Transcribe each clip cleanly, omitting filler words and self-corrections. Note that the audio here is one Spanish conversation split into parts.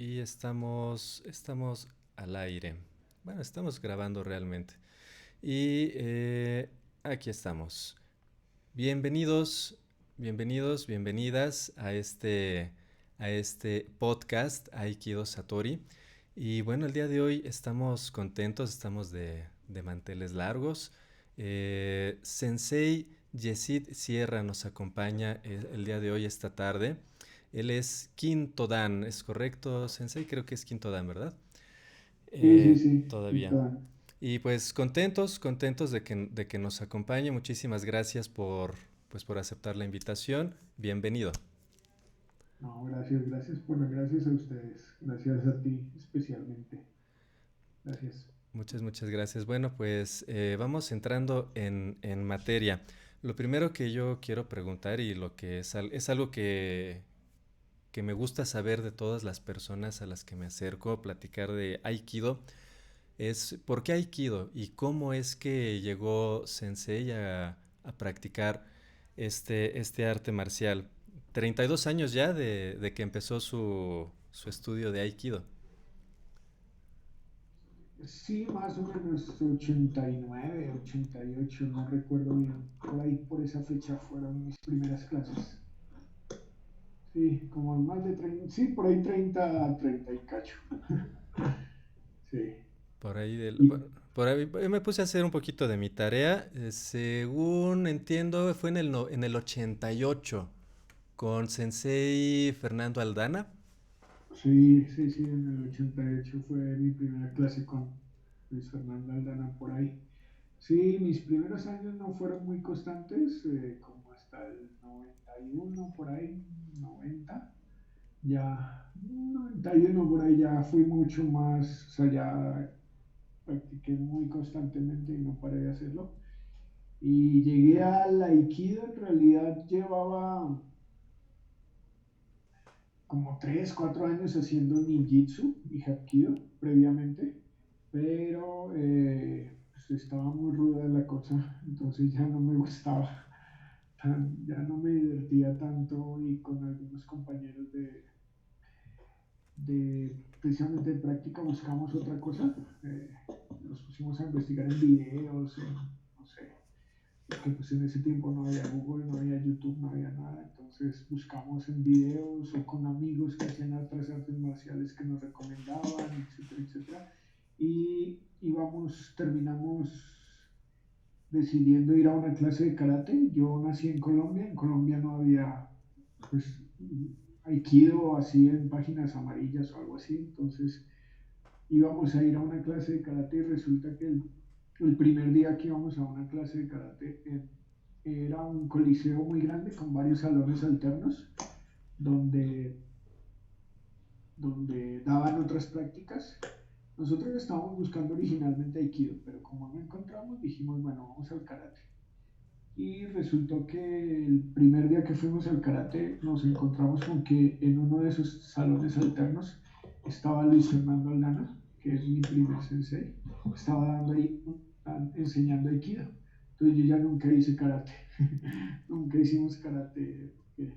Y estamos al aire. Bueno, estamos grabando realmente. Y aquí estamos. Bienvenidos, bienvenidas a este podcast Aikido Satori. Y bueno, el día de hoy estamos contentos, estamos de manteles largos. Sensei Yesid Sierra nos acompaña el día de hoy, esta tarde. Él es Quinto Dan, ¿es correcto, Sensei? Creo que es Quinto Dan, ¿verdad? Sí, sí, sí, Todavía. Quinto. Y pues contentos de que nos acompañe. Muchísimas gracias por aceptar la invitación. Bienvenido. No, gracias, gracias. Bueno, gracias a ustedes. Gracias a ti especialmente. Gracias. Muchas gracias. Bueno, pues vamos entrando en materia. Lo primero que yo quiero preguntar y lo que es algo que me gusta saber de todas las personas a las que me acerco a platicar de Aikido es por qué Aikido y cómo es que llegó Sensei a practicar este arte marcial. 32 años ya de que empezó su estudio de Aikido. Sí, más o menos 89, 88, no recuerdo bien. Por ahí, por esa fecha fueron mis primeras clases. Sí, como más de 30, sí, por ahí 30, 30 y cacho. Sí. Por ahí Y por ahí me puse a hacer un poquito de mi tarea. Según entiendo, fue en el 88 con Sensei Fernando Aldana. sí, sí, sí, en el 88 fue mi primera clase con Luis Fernando Aldana por ahí. Sí, mis primeros años no fueron muy constantes, como hasta el 91 por ahí, 90. Ya, 91 por ahí ya fui mucho más, o sea, ya practiqué muy constantemente y no paré de hacerlo. Y llegué al Aikido, en realidad llevaba como 3 4 años haciendo ninjitsu y hapkido previamente, pero pues estaba muy ruda la cosa, entonces ya no me gustaba, ya no me divertía tanto y con algunos compañeros de precisamente de práctica buscamos otra cosa, nos pusimos a investigar en videos, no sé, porque pues en ese tiempo no había Google, no había YouTube, no había nada, entonces buscamos en videos o con amigos que hacían otras artes marciales que nos recomendaban, etcétera, etcétera, y íbamos, terminamos decidiendo ir a una clase de karate. Yo nací en Colombia no había pues aikido así en páginas amarillas o algo así, entonces íbamos a ir a una clase de karate y resulta que el primer día que íbamos a una clase de karate era un coliseo muy grande con varios salones alternos donde, donde daban otras prácticas. Nosotros estábamos buscando originalmente Aikido, pero como no encontramos, dijimos, bueno, vamos al karate. Y resultó que el primer día que fuimos al karate nos encontramos con que en uno de esos salones alternos estaba Luis Fernando Aldana, que es mi primer sensei, estaba dando ahí, enseñando Aikido. Entonces yo ya nunca hice karate, nunca hicimos karate, porque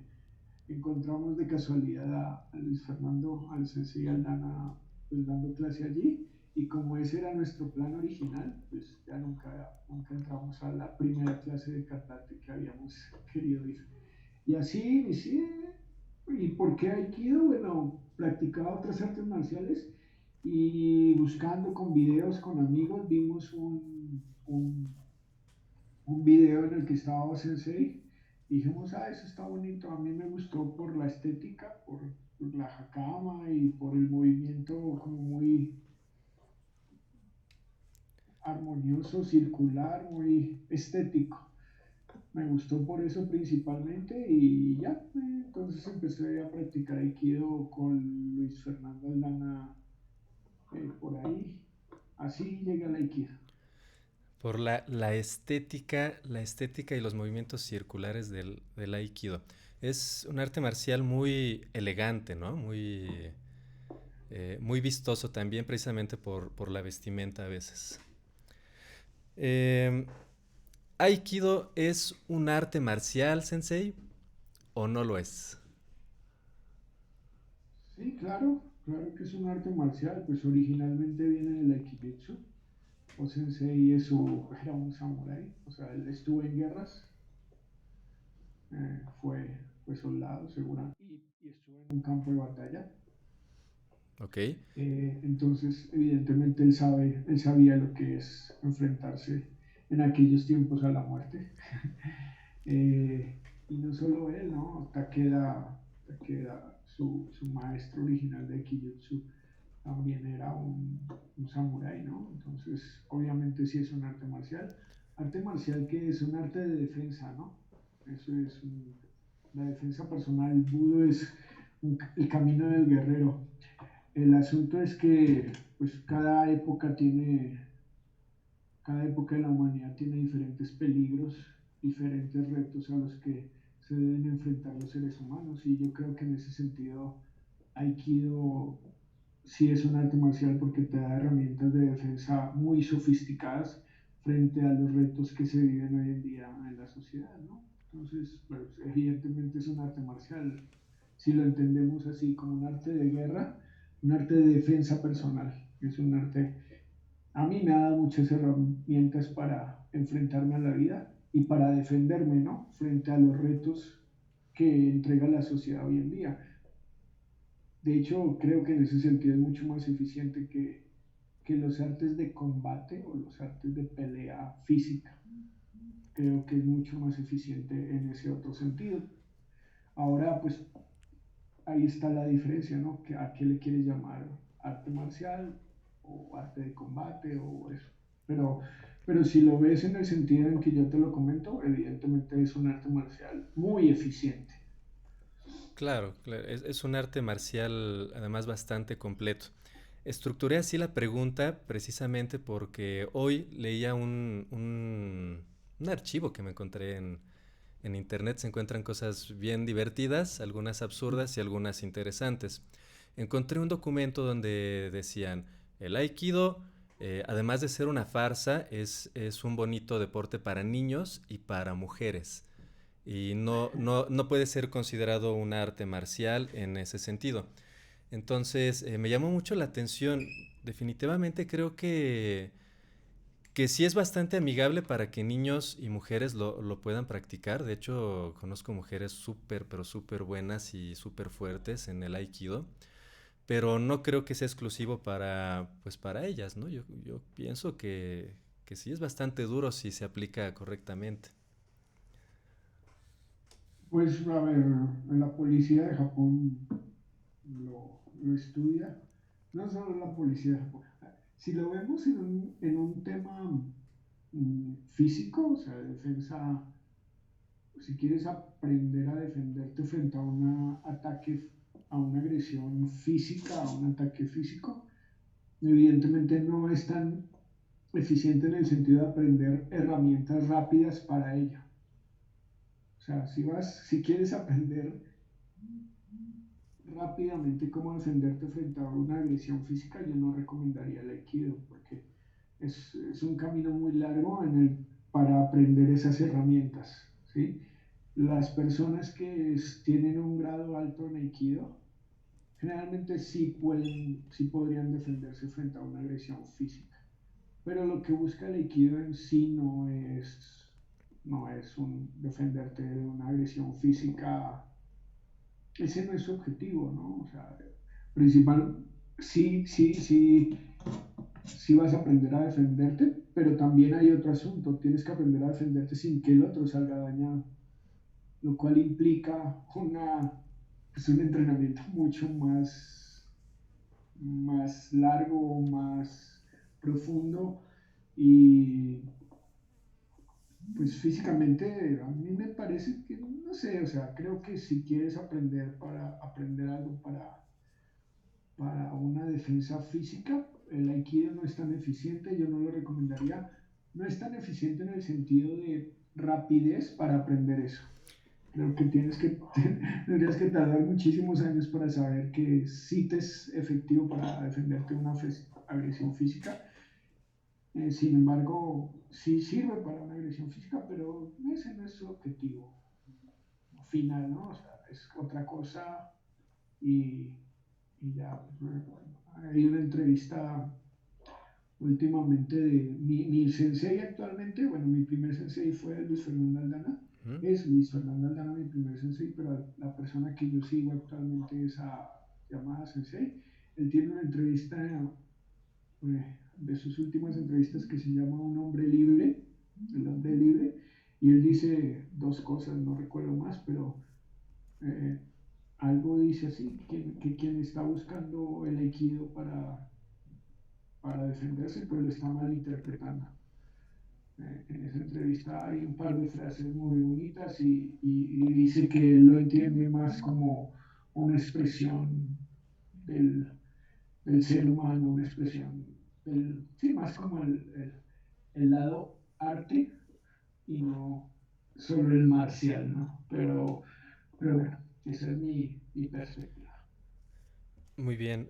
encontramos de casualidad a Luis Fernando, al sensei Aldana, pues dando clase allí. Y como ese era nuestro plan original, pues ya nunca entramos a la primera clase de karate que habíamos querido ir. Y así inicié. ¿Y por qué Aikido? Bueno, practicaba otras artes marciales y buscando con videos, con amigos, vimos un video en el que estaba Sensei. Dijimos, eso está bonito. A mí me gustó por la estética, por la hakama y por el movimiento como muy armonioso, circular, muy estético. Me gustó por eso principalmente y ya, entonces empecé a practicar Aikido con Luis Fernando Aldana por ahí. Así llega al Aikido. Por la estética y los movimientos circulares del Aikido. Es un arte marcial muy elegante, ¿no? Muy vistoso también, precisamente por la vestimenta a veces. Eh, ¿Aikido es un arte marcial, Sensei? ¿O no lo es? Sí, claro. Claro que es un arte marcial, pues originalmente viene del Aikijutsu. O Sensei era un samurái, o sea, él estuvo en guerras, fue soldado segura y estuvo en un campo de batalla. Ok, Entonces, evidentemente, él sabía lo que es enfrentarse en aquellos tiempos a la muerte. Y no solo él, ¿no? Takeda su maestro original de Kijutsu, también era un samurái, ¿no? Entonces, obviamente sí es un arte marcial. Arte marcial que es un arte de defensa, ¿no? Eso es la defensa personal. El budo es el camino del guerrero. El asunto es que pues cada época de la humanidad tiene diferentes peligros, diferentes retos a los que se deben enfrentar los seres humanos y yo creo que en ese sentido Aikido sí es un arte marcial porque te da herramientas de defensa muy sofisticadas frente a los retos que se viven hoy en día en la sociedad, ¿no? Entonces, pues, evidentemente es un arte marcial, si lo entendemos así como un arte de guerra, un arte de defensa personal, es un arte, a mí me ha dado muchas herramientas para enfrentarme a la vida y para defenderme, ¿no? Frente a los retos que entrega la sociedad hoy en día. De hecho, creo que en ese sentido es mucho más eficiente que los artes de combate o los artes de pelea física. Creo que es mucho más eficiente en ese otro sentido. Ahora, pues ahí está la diferencia, ¿no? ¿A qué le quieres llamar arte marcial o arte de combate o eso? Pero, pero si lo ves en el sentido en que yo te lo comento, evidentemente es un arte marcial muy eficiente. claro, claro, es un arte marcial además bastante completo. Estructuré así la pregunta precisamente porque hoy leía un archivo que me encontré en internet. Se encuentran cosas bien divertidas, algunas absurdas y algunas interesantes. Encontré un documento donde decían, el aikido, además de ser una farsa, es un bonito deporte para niños y para mujeres. Y no puede ser considerado un arte marcial en ese sentido. Entonces, me llamó mucho la atención. Definitivamente creo que sí es bastante amigable para que niños y mujeres lo puedan practicar. De hecho, conozco mujeres súper, pero súper buenas y súper fuertes en el aikido. Pero no creo que sea exclusivo para, pues para ellas, ¿no? Yo pienso que sí es bastante duro si se aplica correctamente. Pues a ver, la policía de Japón lo estudia, no solo la policía de Japón. Si lo vemos en un tema físico, o sea, de defensa, si quieres aprender a defenderte frente a un ataque, a una agresión física, a un ataque físico, evidentemente no es tan eficiente en el sentido de aprender herramientas rápidas para ello. O sea, si quieres aprender rápidamente cómo defenderte frente a una agresión física, yo no recomendaría el aikido porque es un camino muy largo para aprender esas herramientas. ¿Sí? Las personas que tienen un grado alto en aikido generalmente sí podrían defenderse frente a una agresión física. Pero lo que busca el aikido en sí no es defenderte de una agresión física, ese no es su objetivo, ¿no? O sea, principal, sí vas a aprender a defenderte, pero también hay otro asunto, tienes que aprender a defenderte sin que el otro salga dañado, lo cual implica pues un entrenamiento mucho más largo, más profundo y pues físicamente a mí me parece que, no sé, o sea, creo que si quieres aprender algo para una defensa física, el aikido no es tan eficiente, yo no lo recomendaría. No es tan eficiente en el sentido de rapidez para aprender eso. Creo que tendrías que tardar muchísimos años para saber que sí te es efectivo para defenderte de una agresión física. Sin embargo, sí sirve para una agresión física, pero ese no es su objetivo final, ¿no? O sea, es otra cosa y, y ya, pues, hay una entrevista últimamente de mi sensei actualmente, bueno, mi primer sensei fue Luis Fernando Aldana, Ujú. es Luis Fernando Aldana mi primer sensei, pero la persona que yo sigo actualmente es a llamada sensei. Él tiene una entrevista de sus últimas entrevistas que se llama Un hombre libre, el hombre libre, y él dice dos cosas, no recuerdo más, pero eh, algo dice así, que quien está buscando el aikido para defenderse, pues lo está malinterpretando. En esa entrevista hay un par de frases muy bonitas y dice que él lo entiende más como una expresión del, del ser humano, una expresión sí, más como el lado arte y no solo el marcial, ¿no? Pero bueno, esa es mi perspectiva. Muy bien,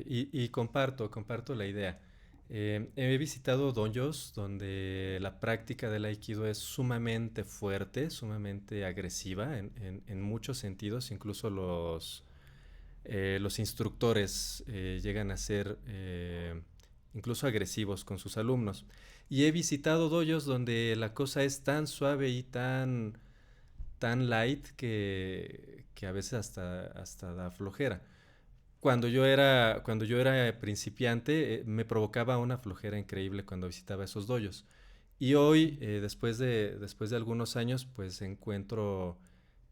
y comparto la idea. He visitado dojos donde la práctica del aikido es sumamente fuerte, sumamente agresiva en muchos sentidos, incluso los instructores llegan a ser incluso agresivos con sus alumnos. Y he visitado dojos donde la cosa es tan suave y tan light que a veces hasta da flojera. Cuando yo era principiante, me provocaba una flojera increíble cuando visitaba esos dojos. Y hoy, después de algunos años, pues encuentro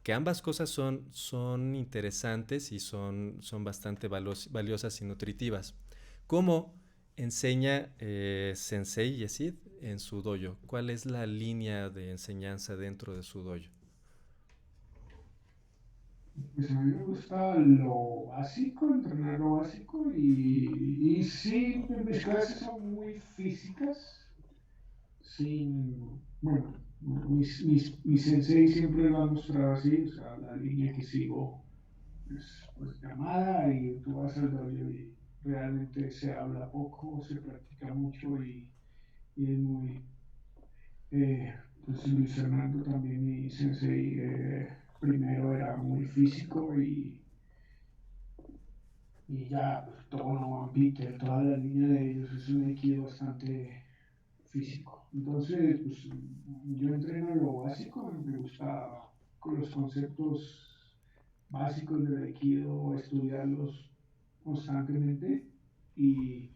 que ambas cosas son interesantes y son bastante valiosas y nutritivas. ¿Cómo enseña Sensei Yesid en su dojo? ¿Cuál es la línea de enseñanza dentro de su dojo? Pues a mí me gusta lo básico, entrenar lo básico y sí, mis clases son muy físicas, sin, bueno, mi sensei siempre lo ha mostrado así, o sea, la línea que sigo es pues llamada y tú vas al dojo y realmente se habla poco, se practica mucho y es muy, pues Luis Fernando también, mi sensei, primero era muy físico y ya pues, Tono, Peter, toda la línea de ellos es un equipo bastante físico. Entonces, pues yo entreno lo básico, me gusta con los conceptos básicos del aikido, estudiarlos constantemente y,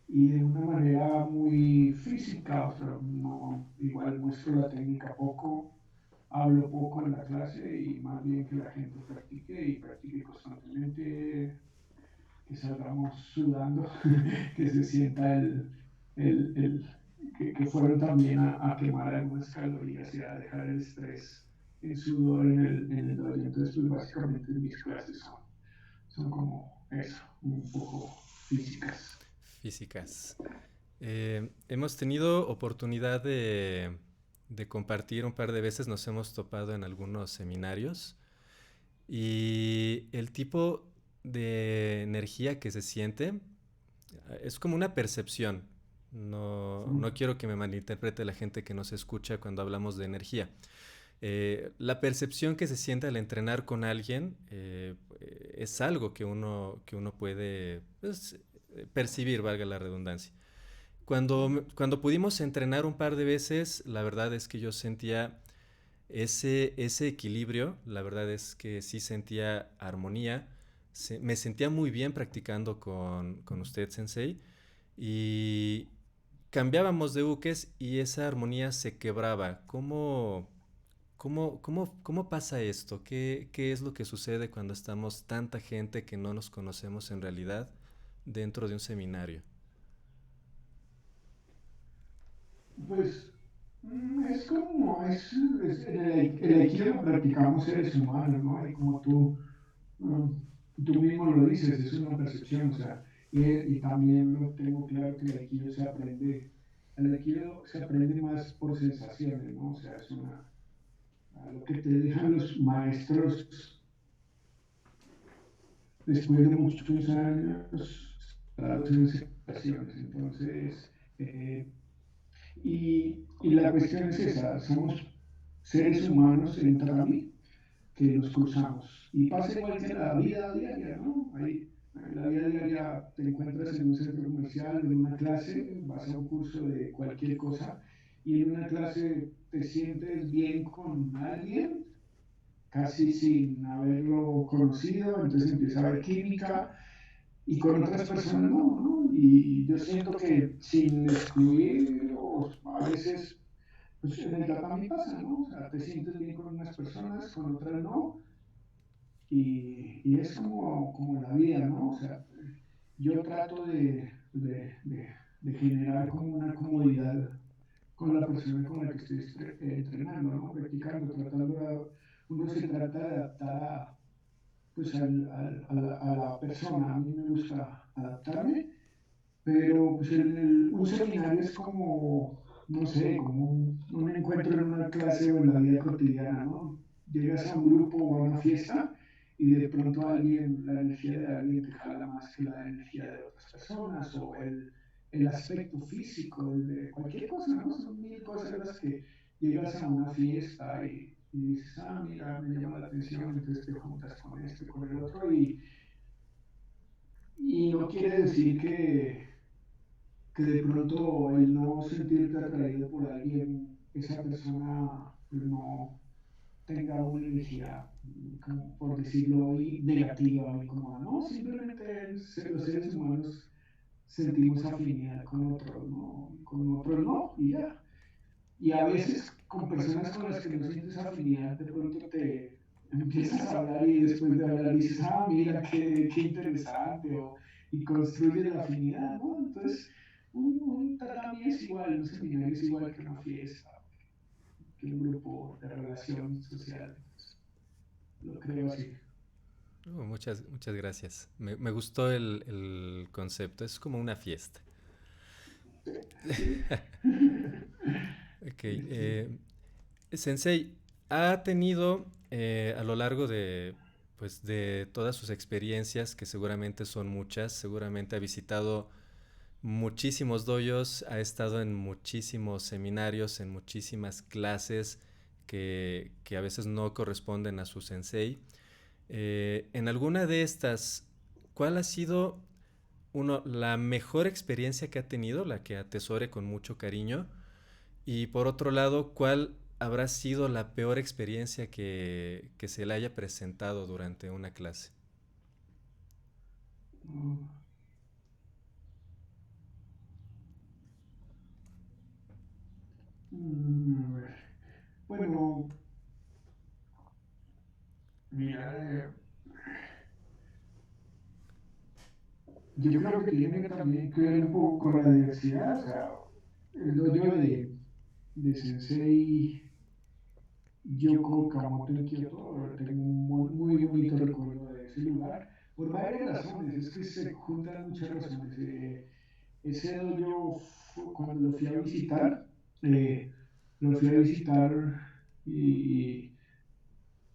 y de una manera muy física, o sea, no, igual muestro la técnica poco, hablo poco en la clase y más bien que la gente practique y practique constantemente, que salgamos sudando, que se sienta el que fueron también a quemar algunas calorías y a dejar el estrés en sudor en el dojo. Entonces, pues básicamente mis clases son como eso, un poco físicas. Físicas. Hemos tenido oportunidad de compartir un par de veces, nos hemos topado en algunos seminarios y el tipo de energía que se siente es como una percepción. No quiero que me malinterprete la gente que nos escucha cuando hablamos de energía. La percepción que se siente al entrenar con alguien es algo que uno puede pues, percibir, valga la redundancia. Cuando pudimos entrenar un par de veces, la verdad es que yo sentía ese equilibrio, la verdad es que sí sentía armonía, me sentía muy bien practicando con usted, Sensei, y cambiábamos de buques y esa armonía se quebraba. ¿Cómo pasa esto? ¿Qué es lo que sucede cuando estamos tanta gente que no nos conocemos en realidad dentro de un seminario? Pues es como, el aikido lo practicamos seres humanos, ¿no? Y como mm, tú mismo lo dices, es una percepción, o sea, y también lo tengo claro que el aikido se aprende más por sensaciones, ¿no? O sea, es algo que te dejan los maestros después de muchos años, traducen sensaciones. Entonces, y la cuestión es esa, somos seres humanos en Trami que nos cruzamos. Y pasa igual que en la vida diaria, ¿no? En la vida diaria te encuentras en un centro comercial, en una clase, vas a un curso de cualquier cosa y en una clase te sientes bien con alguien, casi sin haberlo conocido, entonces empieza a haber química y con otras personas no, ¿no? Y yo siento que sin excluir, o a veces, pues en el también pasa, ¿no? O sea, te sientes bien con unas personas, con otras no, y es como la vida, ¿no? O sea, yo trato de generar como una comodidad con la persona con la que estoy entrenando, ¿no? Practicando, uno se trata de adaptar pues a la persona. A mí me gusta adaptarme, pero pues un seminario es como, no sé, como un encuentro en una clase o en la vida cotidiana, ¿no? Llegas a un grupo o a una fiesta y de pronto la energía de alguien te jala más que la energía de otras personas o el aspecto físico de cualquier cosa, ¿no? Son mil cosas las que llegas a una fiesta y dices, ah, mira, me llama la atención, entonces te juntas con este, con el otro y no quiere decir que de pronto el no sentirte atraído por alguien, esa persona pues, no tenga una energía, como por decirlo, negativa o incómoda, ¿no? Simplemente los seres humanos sentimos afinidad con otros, ¿no? Con otros no, y ya. Y a veces con personas con las que no sientes afinidad, de pronto te empiezas a hablar y después de hablar dices, ah, mira, qué interesante, y construyes la afinidad, ¿no? Entonces, un tatami es igual, un seminario es igual que una fiesta, que un grupo de relación social. Lo creo así. Muchas gracias. Me gustó el concepto. Es como una fiesta. Sí, Ok. sí, sí. Sensei, ¿ha tenido a lo largo de, pues, de todas sus experiencias, que seguramente son muchas, seguramente ha visitado muchísimos dojos, ha estado en muchísimos seminarios, en muchísimas clases que a veces no corresponden a su sensei? En alguna de estas, ¿cuál ha sido la mejor experiencia que ha tenido, la que atesore con mucho cariño? Y por otro lado, ¿cuál habrá sido la peor experiencia que se le haya presentado durante una clase? Mm, a ver. Bueno, mira, yo creo que tiene que también que ver un poco con la diversidad, o sea, el dojo de Sensei Yoko Kamoto en Kioto, tengo un muy bonito recuerdo de ese lugar, por varias razones, es que se juntan muchas razones. Ese dojo, cuando lo fui a visitar, eh, lo fui a visitar y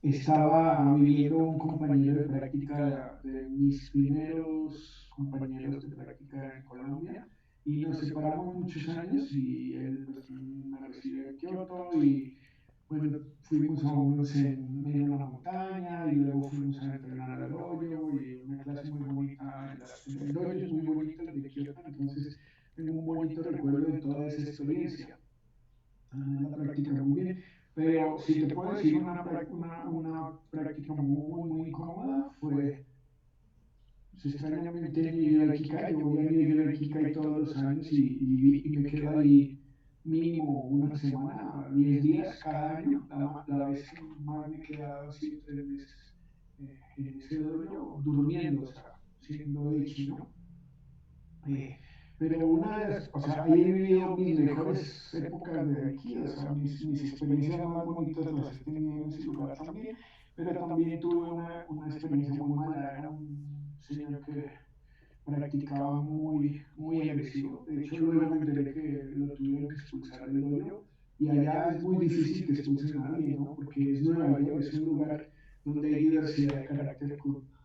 estaba viviendo un compañero de práctica de mis primeros compañeros de práctica en Colombia y nos separamos muchos años y él pues, me recibió en Kioto y bueno, fuimos a unos en una montaña y luego fuimos a entrenar al dojo y una clase muy bonita. El dojo es muy bonito, el de Kioto, entonces tengo un bonito recuerdo de toda esa experiencia. La práctica muy bien. Pero si te puedo decir una práctica muy incómoda, fue pues, extrañamente en New York Kikai. Yo voy a New York Kikai todos los años y me quedo ahí mínimo una semana, 10 días cada año. La vez que más me he quedado ha sido 3 meses en ese dojo durmiendo, o sea, siendo de chino. Eh, pero una de las, o sea, ahí he vivido mis mejores épocas de Aikido, o sea, mis experiencias más bonitas las he tenido en ese lugar también, pero también tuve una experiencia muy mala, era un señor que practicaba muy agresivo, de hecho luego me enteré que lo tuvieron que expulsar del dojo, y allá es muy difícil que expulsen a alguien, ¿no? Porque es Nueva York, es un lugar donde hay diversidad de carácter,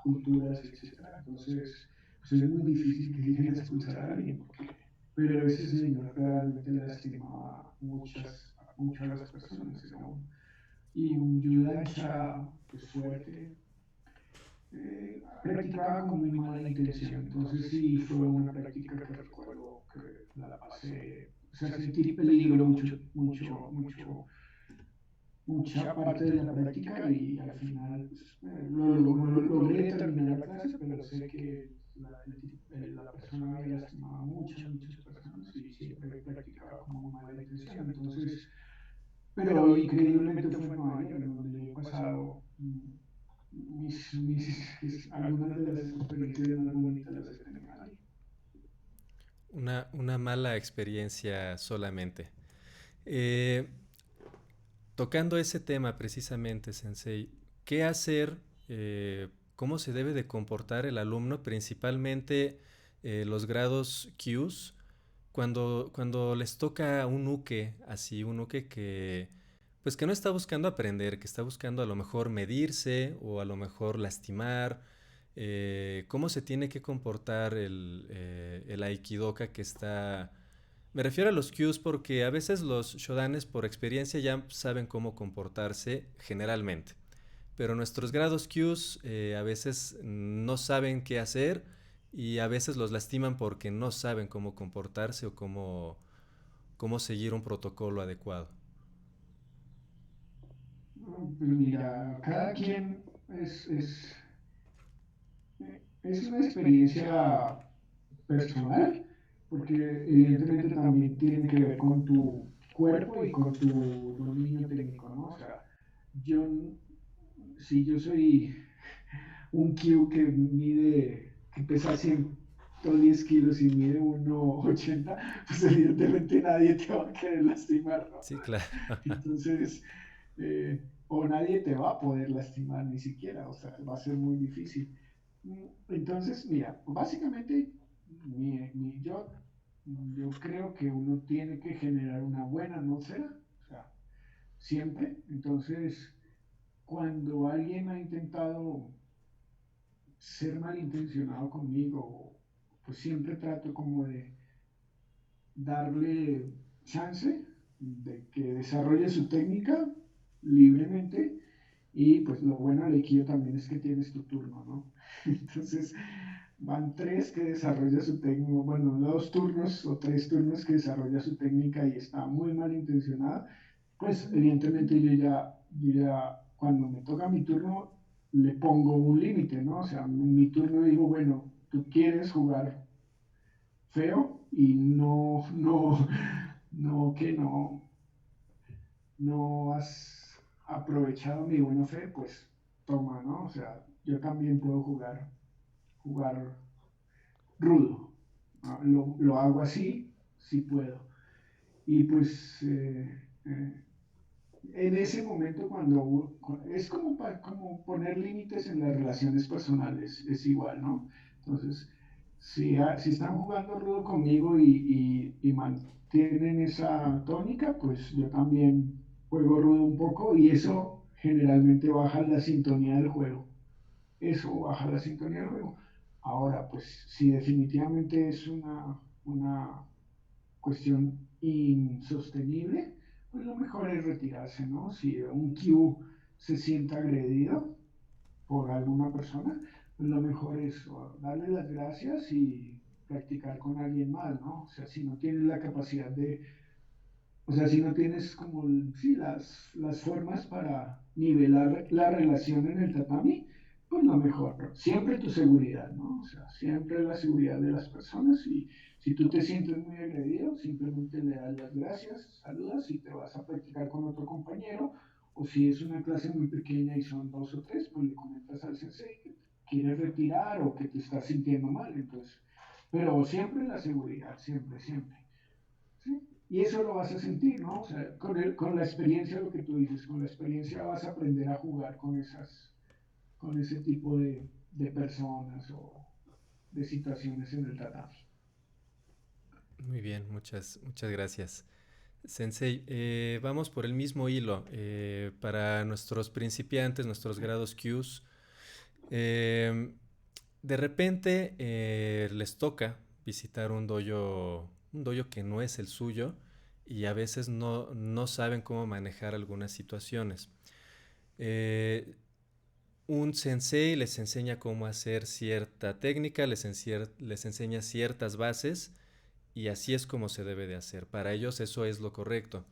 culturas, etcétera. Entonces, pues es muy difícil que lleguen a expulsar a alguien, pero ese señor realmente lastimaba muchas a las personas, era y un yudancha pues, fuerte. practicaba con muy mala intención. Entonces sí fue una práctica que recuerdo que la pasé, o sea, sentí peligro mucha parte de la práctica y al final pues, logré terminar la clase, pero sé que la persona había lastimado a muchas personas y siempre practicaba con muy mala intención. Entonces, pero increíblemente fue en Nueva York, en donde yo he pasado algunas de las experiencias más bonitas las he tenido allí. Una mala experiencia solamente. Eh, Tocando ese tema precisamente, Sensei, ¿qué hacer? ¿Cómo se debe de comportar el alumno, principalmente los grados Qs, cuando les toca un uke, así, un uke que, pues que no está buscando aprender, que está buscando a lo mejor medirse o a lo mejor lastimar? ¿Cómo se tiene que comportar el aikidoka que está... Me refiero a los cues porque a veces los shodanes por experiencia ya saben cómo comportarse generalmente, pero nuestros grados cues a veces no saben qué hacer y a veces los lastiman porque no saben cómo comportarse o cómo seguir un protocolo adecuado. Pues mira, cada quien es una experiencia personal, porque evidentemente también tiene que ver con tu cuerpo y con tu dominio técnico, ¿no? O sea, yo, si yo soy un Q que pesa 110 kilos y mide 1,80, pues evidentemente nadie te va a querer lastimar, ¿no? Sí, claro. Entonces, o nadie te va a poder lastimar ni siquiera, o sea, va a ser muy difícil. Entonces, mira, básicamente yo creo que uno tiene que generar una buena atmósfera, o sea, siempre. Entonces, cuando alguien ha intentado ser malintencionado conmigo, pues siempre trato como de darle chance de que desarrolle su técnica libremente y pues lo bueno del Aikido también es que tienes tu turno, ¿no? Entonces van tres que desarrolla su técnica, bueno, dos turnos o tres turnos que desarrolla su técnica y está muy mal intencionada, pues evidentemente yo ya cuando me toca mi turno le pongo un límite, ¿no? O sea, en mi turno digo, bueno, tú quieres jugar feo y no has aprovechado mi buena fe, pues toma, ¿no? O sea, yo también puedo jugar rudo. ¿No? Lo hago así, sí puedo. Y pues en ese momento es como poner límites en las relaciones personales, es igual, ¿no? Entonces, si están jugando rudo conmigo y mantienen esa tónica, pues yo también juego rudo un poco y eso generalmente baja la sintonía del juego. Eso baja la sintonía del juego. Ahora, pues si definitivamente es una cuestión insostenible, pues lo mejor es retirarse, ¿no? Si un Q se siente agredido por alguna persona, pues lo mejor es darle las gracias y practicar con alguien más, ¿no? O sea, si no tienes la capacidad o sea, si no tienes como, sí, las formas para nivelar la relación en el tatami, pues lo mejor, ¿no? Siempre tu seguridad, ¿no? O sea, siempre la seguridad de las personas y si tú te sientes muy agredido, simplemente le das las gracias, saludas y te vas a practicar con otro compañero, o si es una clase muy pequeña y son dos o tres, pues le comentas al sensei que quieres retirar o que te estás sintiendo mal, entonces, pero siempre la seguridad, siempre, siempre. ¿Sí? Y eso lo vas a sentir, ¿no? O sea, con la experiencia, lo que tú dices, con la experiencia vas a aprender a jugar con ese tipo de personas o de situaciones en el tatami. Muy bien, muchas gracias. Sensei, vamos por el mismo hilo. Para nuestros principiantes, nuestros grados Qs, eh, de repente les toca visitar un dojo que no es el suyo y a veces no saben cómo manejar algunas situaciones. Eh, un sensei les enseña cómo hacer cierta técnica, les enseña ciertas bases y así es como se debe de hacer. Para ellos eso es lo correcto.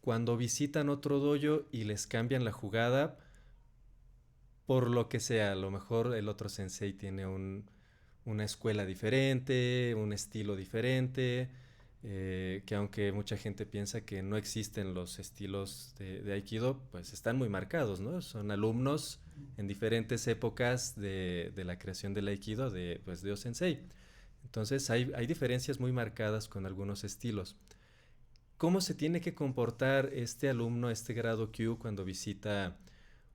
Cuando visitan otro dojo y les cambian la jugada, por lo que sea, a lo mejor el otro sensei tiene una escuela diferente, un estilo diferente, que aunque mucha gente piensa que no existen los estilos de Aikido, pues están muy marcados, ¿no? Son alumnos en diferentes épocas de la creación del Aikido pues, de O-Sensei. Entonces hay diferencias muy marcadas con algunos estilos. ¿Cómo se tiene que comportar este alumno, este grado Q, cuando visita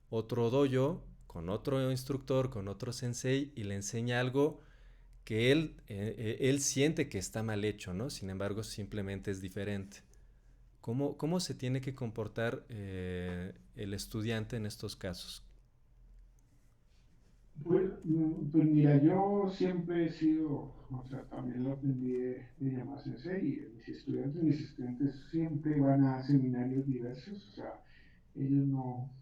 otro dojo con otro instructor, con otro sensei y le enseña algo que él siente que está mal hecho, ¿no? Sin embargo, simplemente es diferente. ¿Cómo se tiene que comportar el estudiante en estos casos? Pues mira, yo siempre he sido, o sea, también lo aprendí de llamar sensei y mis estudiantes siempre van a seminarios diversos, o sea, ellos no,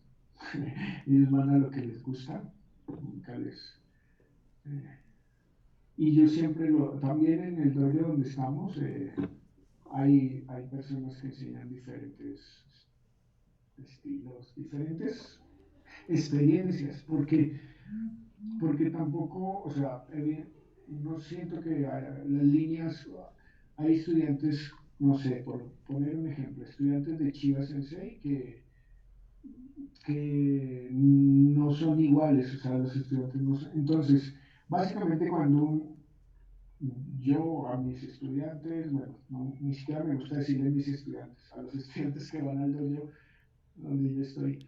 ellos van a lo que les gusta, nunca les, eh, y yo siempre también en el dojo donde estamos, hay personas que enseñan diferentes estilos, diferentes experiencias, porque tampoco, o sea, no siento que las líneas, hay estudiantes, no sé, por poner un ejemplo, estudiantes de Chiba Sensei que no son iguales, o sea, los estudiantes no son. Entonces, básicamente yo a mis estudiantes, bueno, ni siquiera me gusta decirle mis estudiantes, a los estudiantes que van al dojo donde yo estoy,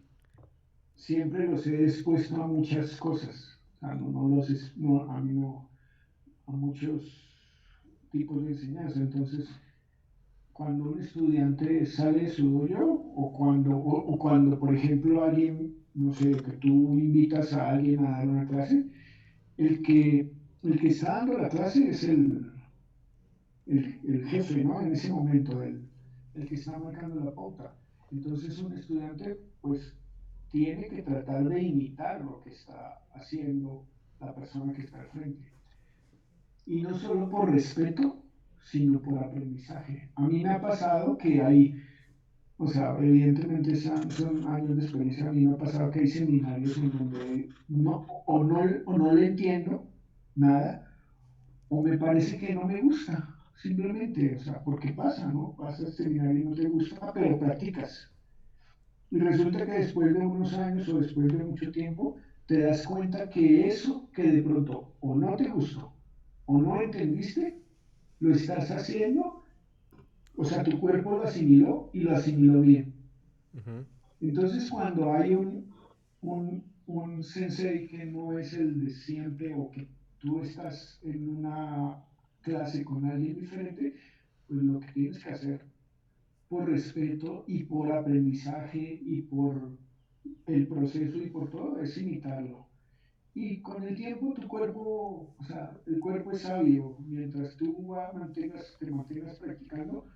siempre los he expuesto a muchas cosas. O sea, a mí no, a muchos tipos de enseñanza. Entonces, cuando un estudiante sale de su dojo o cuando, por ejemplo, alguien, no sé, que tú invitas a alguien a dar una clase, el que, el que está dando la clase es el jefe, ¿no? En ese momento, el que está marcando la pauta. Entonces, un estudiante, pues, tiene que tratar de imitar lo que está haciendo la persona que está al frente. Y no solo por respeto, sino por aprendizaje. A mí me ha pasado que hay, o sea, evidentemente son años de experiencia, a mí me ha pasado que hay seminarios en donde o no le entiendo nada, o me parece que no me gusta, simplemente, o sea, porque pasa, ¿no? Vas al seminario y no te gusta, pero practicas. Y resulta que después de unos años o después de mucho tiempo, te das cuenta que eso que de pronto o no te gustó o no entendiste, lo estás haciendo, o sea, tu cuerpo lo asimiló y lo asimiló bien. Ujú. Entonces, cuando hay un sensei que no es el de siempre o que tú estás en una clase con alguien diferente, pues lo que tienes que hacer por respeto y por aprendizaje y por el proceso y por todo es imitarlo. Y con el tiempo tu cuerpo, o sea, el cuerpo es sabio. Mientras te mantengas practicando,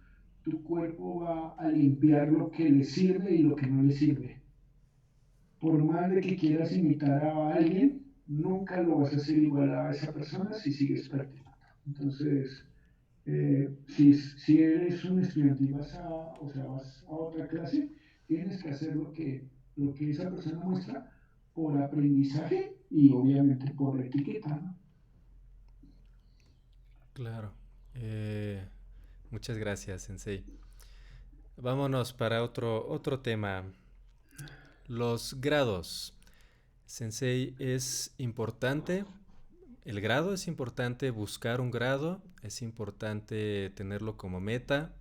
tu cuerpo va a limpiar lo que le sirve y lo que no le sirve. Por más de que quieras imitar a alguien, nunca lo vas a hacer igual a esa persona si sigues practicando. Entonces, si eres un estudiante y o sea, vas a otra clase, tienes que hacer lo que esa persona muestra por aprendizaje y obviamente por etiqueta, ¿no? Claro. Muchas gracias, Sensei. Vámonos para otro tema. Los grados. Sensei, ¿es importante el grado? ¿Es importante buscar un grado? ¿Es importante tenerlo como meta?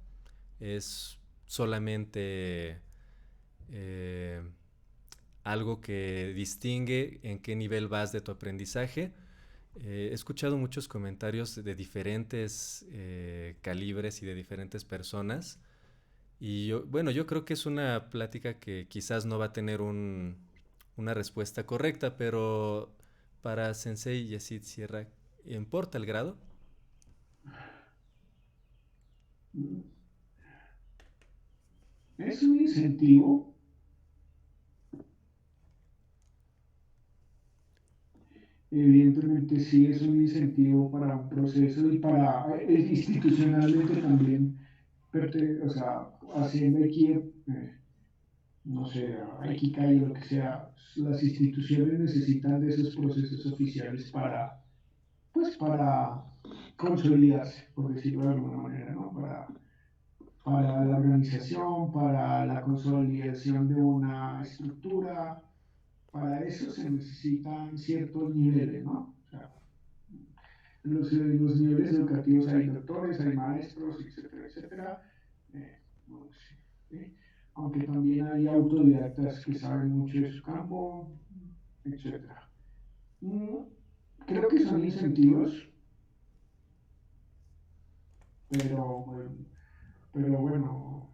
¿Es solamente eh, algo que distingue en qué nivel vas de tu aprendizaje? He escuchado muchos comentarios de diferentes calibres y de diferentes personas. Y bueno, yo creo que es una plática que quizás no va a tener una respuesta correcta, pero para Sensei Yesid Sierra, ¿importa el grado? Es un incentivo, evidentemente sí es un incentivo para un proceso y para institucionalmente también, o sea, haciendo Aikido, no sé, Aikikai o lo que sea, las instituciones necesitan de esos procesos oficiales para, pues, para consolidarse, por decirlo de alguna manera, ¿no? Para la organización, para la consolidación de una estructura, para eso se necesitan ciertos niveles, ¿no? O sea, los niveles educativos hay doctores, hay maestros, etcétera, etcétera. No sé, ¿sí? Aunque también hay autodidactas que saben mucho de su campo, etcétera. Mm, Creo que son incentivos, pero, pero bueno,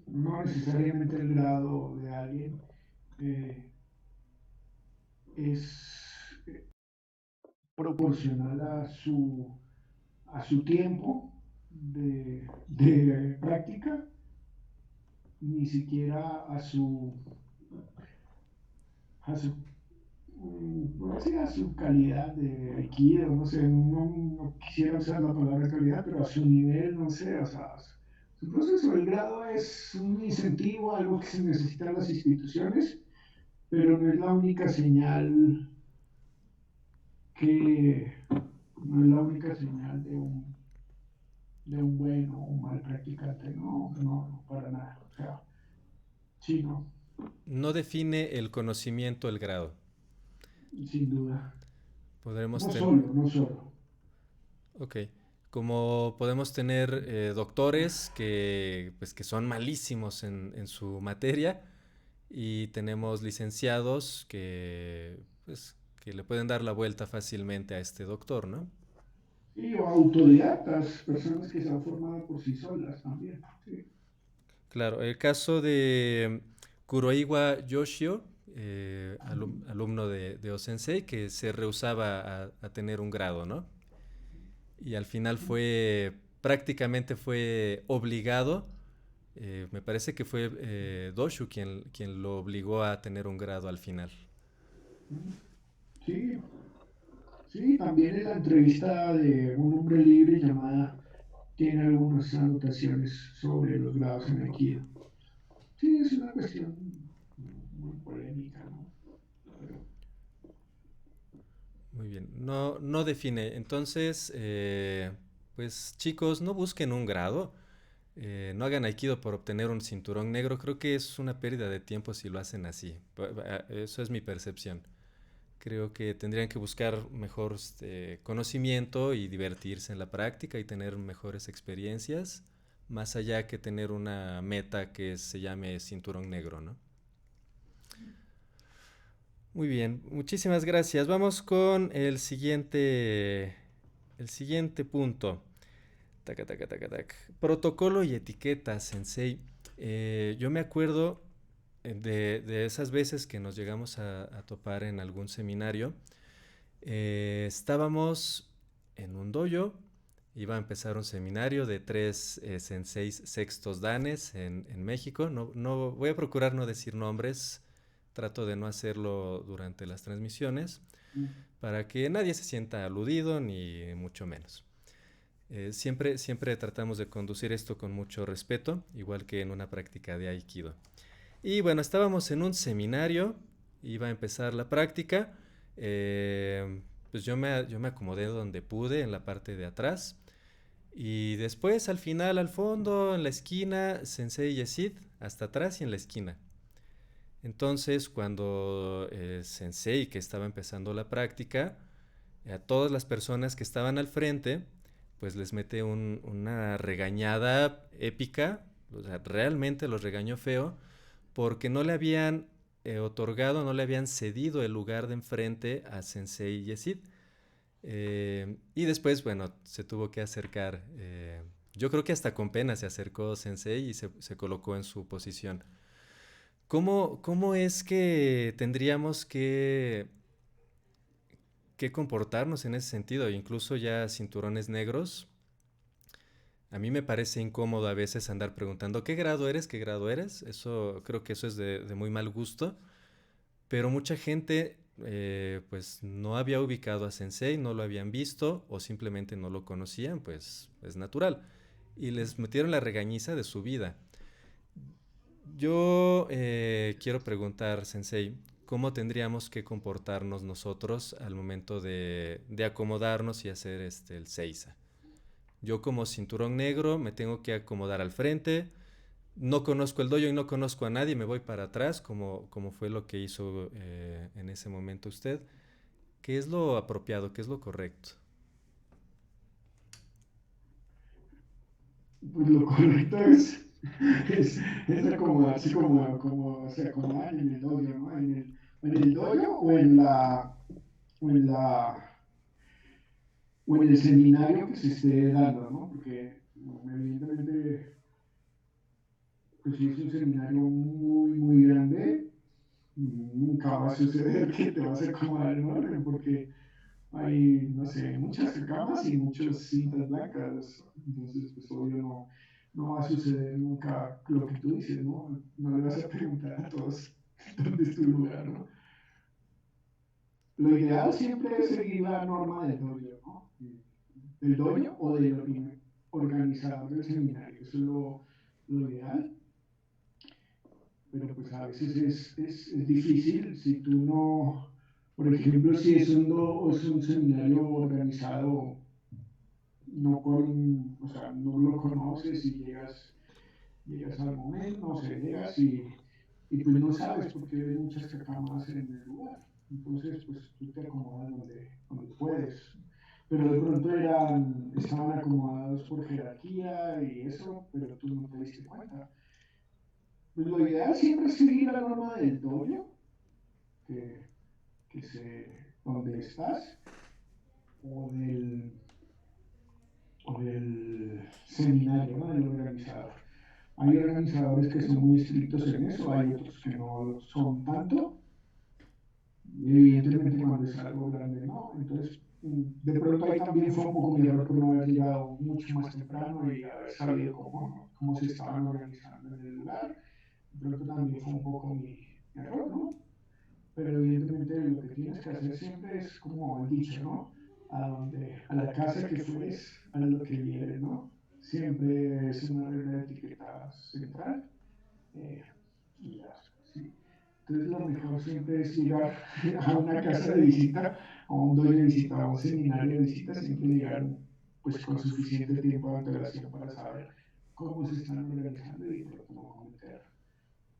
no necesariamente el grado de alguien eh, es proporcional a su tiempo de práctica, ni siquiera a su, no sé, a su calidad de aikido, no sé, no quisiera usar la palabra calidad, pero a su nivel, no sé, o sea, su proceso, el grado es un incentivo, algo que se necesita en las instituciones, pero no es la única señal que, no es la única señal de un buen o un mal practicante, no, no, no, para nada, o sea, sí, no, No define el conocimiento el grado. sin duda, Podremos no tener... solo, no solo. Ok. Como podemos tener doctores que, pues, que son malísimos en su materia y tenemos licenciados que, pues, que le pueden dar la vuelta fácilmente a este doctor, ¿no? Sí, o autodidactas, personas que se han formado por sí solas también. Sí. Claro, el caso de Kuroiwa Yoshio, alumno de O-Sensei, que se rehusaba a tener un grado, ¿no? Y al final prácticamente fue obligado, me parece que fue Doshu quien lo obligó a tener un grado al final. Sí, sí, también en la entrevista de Un hombre libre llamada tiene algunas anotaciones sobre los grados en Aikido. Sí, es una cuestión muy polémica, ¿no? Pero, Muy bien, no define. Entonces, pues chicos, no busquen un grado, no hagan aikido por obtener un cinturón negro. Creo que es una pérdida de tiempo si lo hacen así. Eso es mi percepción. Creo que tendrían que buscar mejor conocimiento y divertirse en la práctica y tener mejores experiencias, más allá que tener una meta que se llame cinturón negro, ¿no? Muy bien, muchísimas gracias. Vamos con el siguiente punto. Taca, taca, taca, tac. Protocolo y etiqueta, sensei. Yo me acuerdo de esas veces que nos llegamos a topar en algún seminario. Estábamos en un dojo, iba a empezar un seminario de tres senseis sextos danes en México. Voy a procurar no decir nombres, trato de no hacerlo durante las transmisiones, para que nadie se sienta aludido, ni mucho menos. Siempre tratamos de conducir esto con mucho respeto, igual que en una práctica de Aikido. Y bueno, estábamos en un seminario, iba a empezar la práctica, pues yo me acomodé donde pude, en la parte de atrás, y después al final, al fondo, en la esquina, Sensei Yesid, hasta atrás y en la esquina. Entonces, cuando el Sensei, que estaba empezando la práctica, a todas las personas que estaban al frente, pues les mete una regañada épica, o sea, realmente los regañó feo, porque no le habían otorgado, no le habían cedido el lugar de enfrente a Sensei Yesid. Y después, bueno, se tuvo que acercar. Yo creo que hasta con pena se acercó Sensei y se colocó en su posición. ¿Cómo es que tendríamos que comportarnos en ese sentido? Incluso ya cinturones negros. A mí me parece incómodo a veces andar preguntando ¿qué grado eres? ¿Qué grado eres? Eso creo que eso es de muy mal gusto. Pero mucha gente pues no había ubicado a Sensei, no lo habían visto o simplemente no lo conocían, pues es natural. Y les metieron la regañiza de su vida. Yo quiero preguntar, Sensei, ¿cómo tendríamos que comportarnos nosotros al momento de acomodarnos y hacer el Seiza? Yo como cinturón negro me tengo que acomodar al frente, no conozco el dojo y no conozco a nadie, me voy para atrás, como fue lo que hizo en ese momento usted. ¿Qué es lo apropiado? ¿Qué es lo correcto? Pues lo correcto es acomodarse como se acomodan en el dojo, ¿no? En el dojo o en la, o en el seminario que se esté dando, ¿no? Porque evidentemente, pues si es un seminario muy grande, nunca va a suceder que te vas a acomodar en orden, porque hay, no sé, muchas camas y muchas cintas blancas. Entonces, pues obvio no va a suceder nunca lo que tú dices, ¿no? No le vas a preguntar a todos dónde es tu lugar, ¿no? Lo ideal siempre es seguir la norma del dojo, ¿no? Del dojo o del organizador del seminario. Eso es lo ideal. Pero pues a veces es difícil si tú no, por ejemplo, si es un seminario organizado no o sea, no lo conoces y llegas al momento, no sé, llegas y pues no sabes porque hay muchas camas en el lugar. Entonces, pues tú te acomodas donde puedes. Pero de pronto estaban acomodados por jerarquía y eso, pero tú no te diste cuenta. Pues lo ideal siempre es seguir la norma del dojo, que, donde estás, o del seminario, ¿no? Del organizador. Hay organizadores que son muy estrictos en eso, hay otros que no son tanto, y evidentemente cuando es algo grande, ¿no? Entonces, de pronto ahí también fue un poco mi error por no haber llegado mucho más temprano y haber sabido cómo se estaban organizando en el lugar. De pronto también fue un poco mi error, ¿no? Pero evidentemente lo que tienes que hacer siempre es como el dicho, ¿no? A la casa que fueres, a lo que vieres, ¿no? Siempre es una regla de etiqueta central. eh, y ya, sí. Entonces lo mejor siempre es llegar a una casa de visita, a un dojo de visita, a un seminario de visita, siempre llegar pues con suficiente tiempo de antelación para saber cómo se están organizando y por no cometer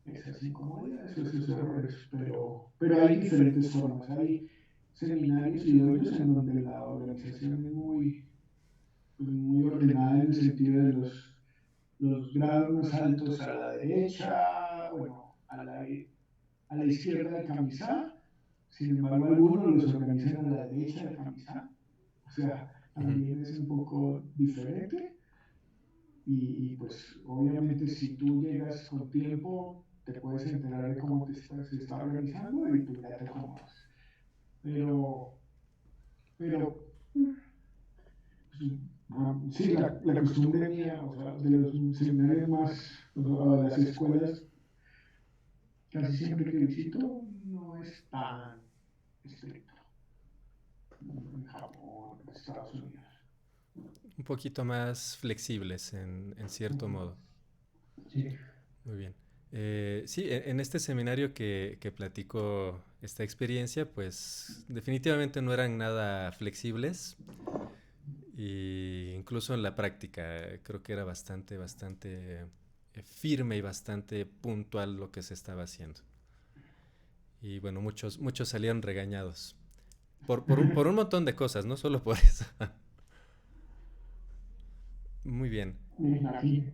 esas incomodidades o esos errores, pero hay diferentes formas. Hay seminarios y doyos en donde la organización es pues, muy ordenada en el sentido de los grados más altos a la derecha, bueno, a la izquierda del camisá. Sin embargo, algunos los organizan a la derecha del camisá. O sea, Ujú. también es un poco diferente. Pues obviamente si tú llegas con tiempo, te puedes enterar de cómo se está organizando y pues ya te acomodas. Pero, pero pues, sí, la costumbre mía, o sea, de los seminarios más, o de las escuelas, casi siempre que visito, no es tan estricto. En Japón, en Estados Unidos. Un poquito más flexibles en cierto modo. Sí. Muy bien. Sí, en este seminario que platico esta experiencia, pues definitivamente no eran nada flexibles y incluso en la práctica creo que era bastante firme y bastante puntual lo que se estaba haciendo. Y bueno, muchos salieron regañados. Por un montón de cosas, no solo por eso. Muy bien. Me imagino.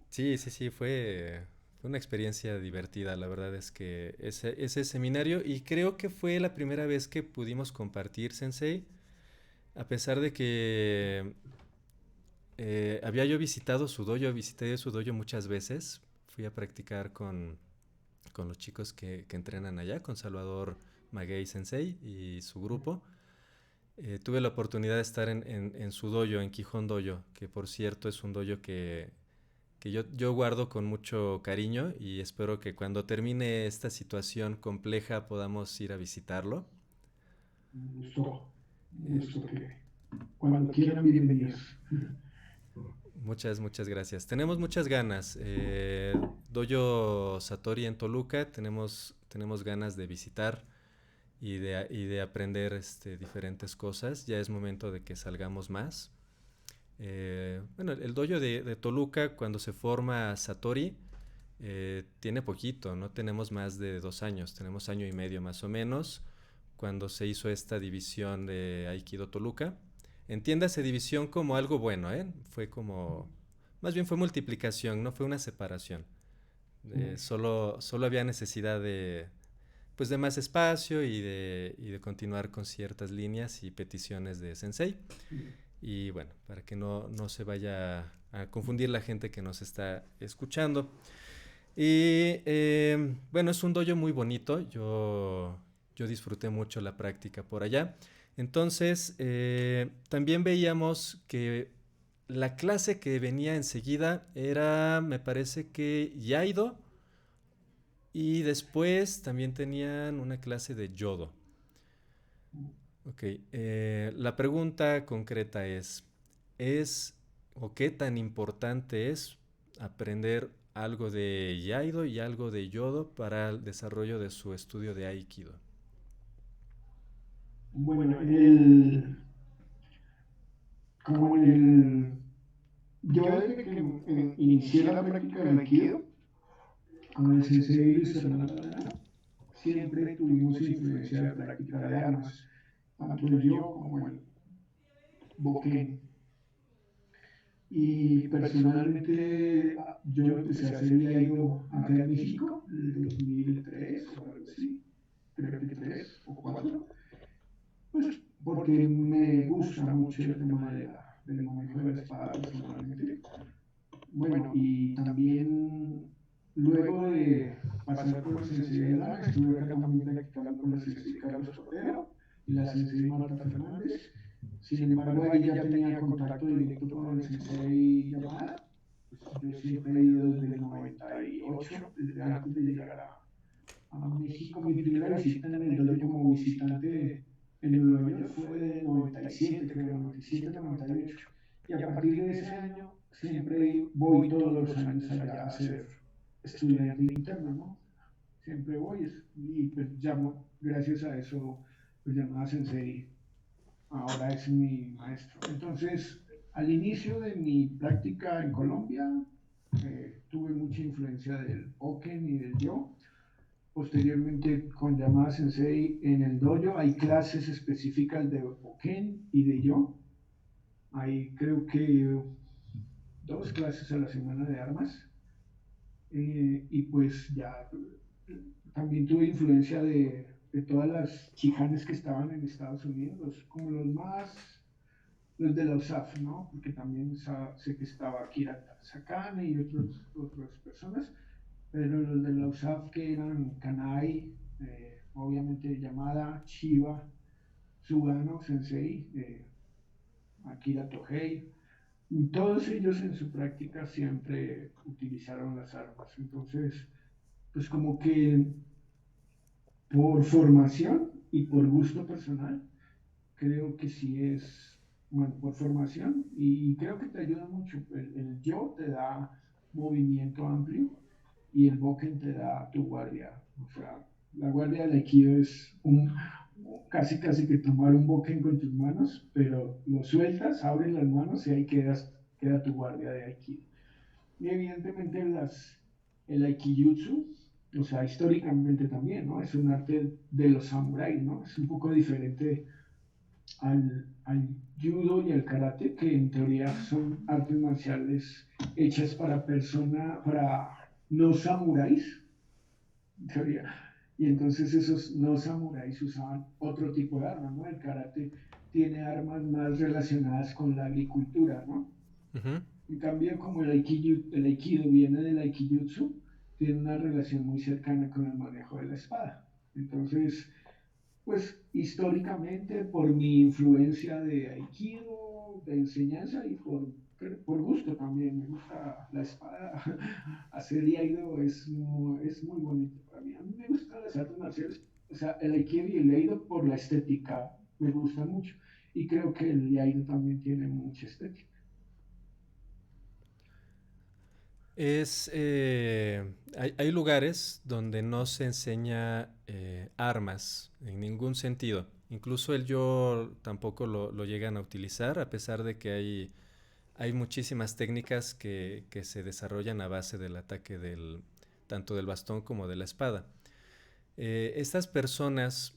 Sí, sí, sí, fue una experiencia divertida, la verdad es que ese seminario y creo que fue la primera vez que pudimos compartir, Sensei, a pesar de que había yo visitado su dojo, visité su dojo muchas veces, fui a practicar con los chicos que entrenan allá, con Salvador Maguey Sensei y su grupo. Tuve la oportunidad de estar en su dojo, en Quijón Dojo, que por cierto es un dojo que yo guardo con mucho cariño y espero que cuando termine esta situación compleja podamos ir a visitarlo. Un gusto, un Eh, gusto que cuando quieran, bienvenidos. muchas gracias. Tenemos muchas ganas. Dojo Satori en Toluca, tenemos ganas de visitar y de aprender diferentes cosas. Ya es momento de que salgamos más. Bueno, el dojo de Toluca, cuando se forma Satori, tiene poquito, no tenemos más de 2 años, tenemos año y medio más o menos, cuando se hizo esta división de Aikido Toluca. Entiéndase división como algo bueno, ¿eh? Fue como, más bien fue multiplicación, no fue una separación. Solo había necesidad pues de más espacio y de continuar con ciertas líneas y peticiones de Sensei. Y bueno, para que no se vaya a confundir la gente que nos está escuchando. Y bueno, es un dojo muy bonito. Yo disfruté mucho la práctica por allá. Entonces, también veíamos que la clase que venía enseguida era, me parece que Yaido. Y después también tenían una clase de Yodo. Ok, la pregunta concreta ¿es o qué tan importante es aprender algo de Yaido y algo de Yodo para el desarrollo de su estudio de Aikido? Bueno, como yo desde que inicié la práctica del Aikido, con el sensei Luis Fernando Arana, siempre tuvimos influencia de práctica de armas, tanto el yo como el boken. Y personalmente yo empecé a hacer Iaido acá en México en el 2003 o algo así, creo que 3 o 4, pues porque me gusta mucho el tema del manejo de la espada personalmente. Bueno, y también luego de pasar por el Sensei Adán, estuve acá también practicando con la Sensei Carlos Cordero y la Sensei Marta Fernández. Sin embargo, ahí ya tenía contacto directo con el Sensei Yamada. Pues yo siempre he ido desde el 98, desde antes de llegar a México. Mi primera visita en el dojo como visitante en Nueva York fue de 97, creo, 97, 98. Y a partir de ese año siempre voy todos los años allá a ser estudiante interno, ¿no? Siempre voy y pues llamo, gracias a eso, pues llamada Sensei, ahora es mi maestro. Entonces, al inicio de mi práctica en Colombia, tuve mucha influencia del Oken y del Yo. Posteriormente, con llamada Sensei en el dojo, hay clases específicas de Oken y de Yo. Hay creo que 2 clases a la semana de armas. Y pues ya también tuve influencia de todas las chicanes que estaban en Estados Unidos, como los de la USAF, ¿no? Porque también sé que estaba Kira Sakane y otras personas, pero los de la USAF que eran Kanai, obviamente Yamada, Chiba, Sugano, Sensei, Akira Tohei, todos ellos en su práctica siempre utilizaron las armas. Entonces, pues como que por formación y por gusto personal, creo que sí es, bueno, por formación y creo que te ayuda mucho. El yo te da movimiento amplio y el boken te da tu guardia. O sea, la guardia del aikido es casi que tomar un boken con tus manos, pero lo sueltas, abres las manos y ahí queda tu guardia de aikido. Y evidentemente el aikijutsu, o sea, históricamente también, ¿no? Es un arte de los samuráis, ¿no? Es un poco diferente al judo y al karate, que en teoría son artes marciales hechas para no samuráis, en teoría. Y entonces esos no samuráis usaban otro tipo de armas, ¿no? El karate tiene armas más relacionadas con la agricultura, ¿no? Ujú. En cambio, como el aikido viene del aikijutsu, tiene una relación muy cercana con el manejo de la espada. Entonces, pues históricamente, por mi influencia de aikido, de enseñanza y por por gusto también, me gusta la espada. Hacer Iaido es muy bonito para mí. A mí me gustan las artes marciales, o sea, el Aikido y el Iaido por la estética me gustan mucho. Y creo que el Iaido también tiene mucha estética. Hay lugares donde no se enseña armas en ningún sentido. Incluso el yo tampoco lo llegan a utilizar, a pesar de que hay muchísimas técnicas que se desarrollan a base del ataque tanto del bastón como de la espada. Estas personas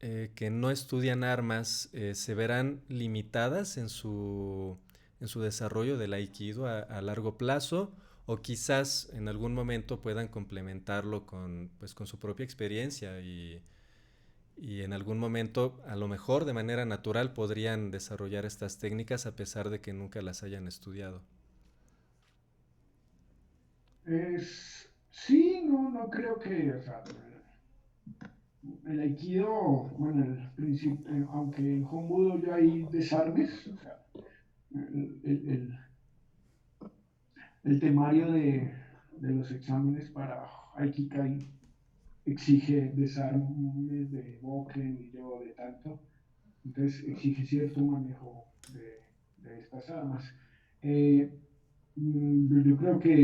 que no estudian armas se verán limitadas en su desarrollo del aikido a largo plazo o quizás en algún momento puedan complementarlo pues, con su propia experiencia y en algún momento a lo mejor de manera natural podrían desarrollar estas técnicas a pesar de que nunca las hayan estudiado. Sí, no, no creo que, o sea, el Aikido, bueno, el principio, aunque en Hombudo ya hay desarmes, o sea, el, el- el- el temario de los exámenes para Aikikai exige desarmes de Boken y yo de tanto, entonces exige cierto manejo de estas armas. Eh, yo creo que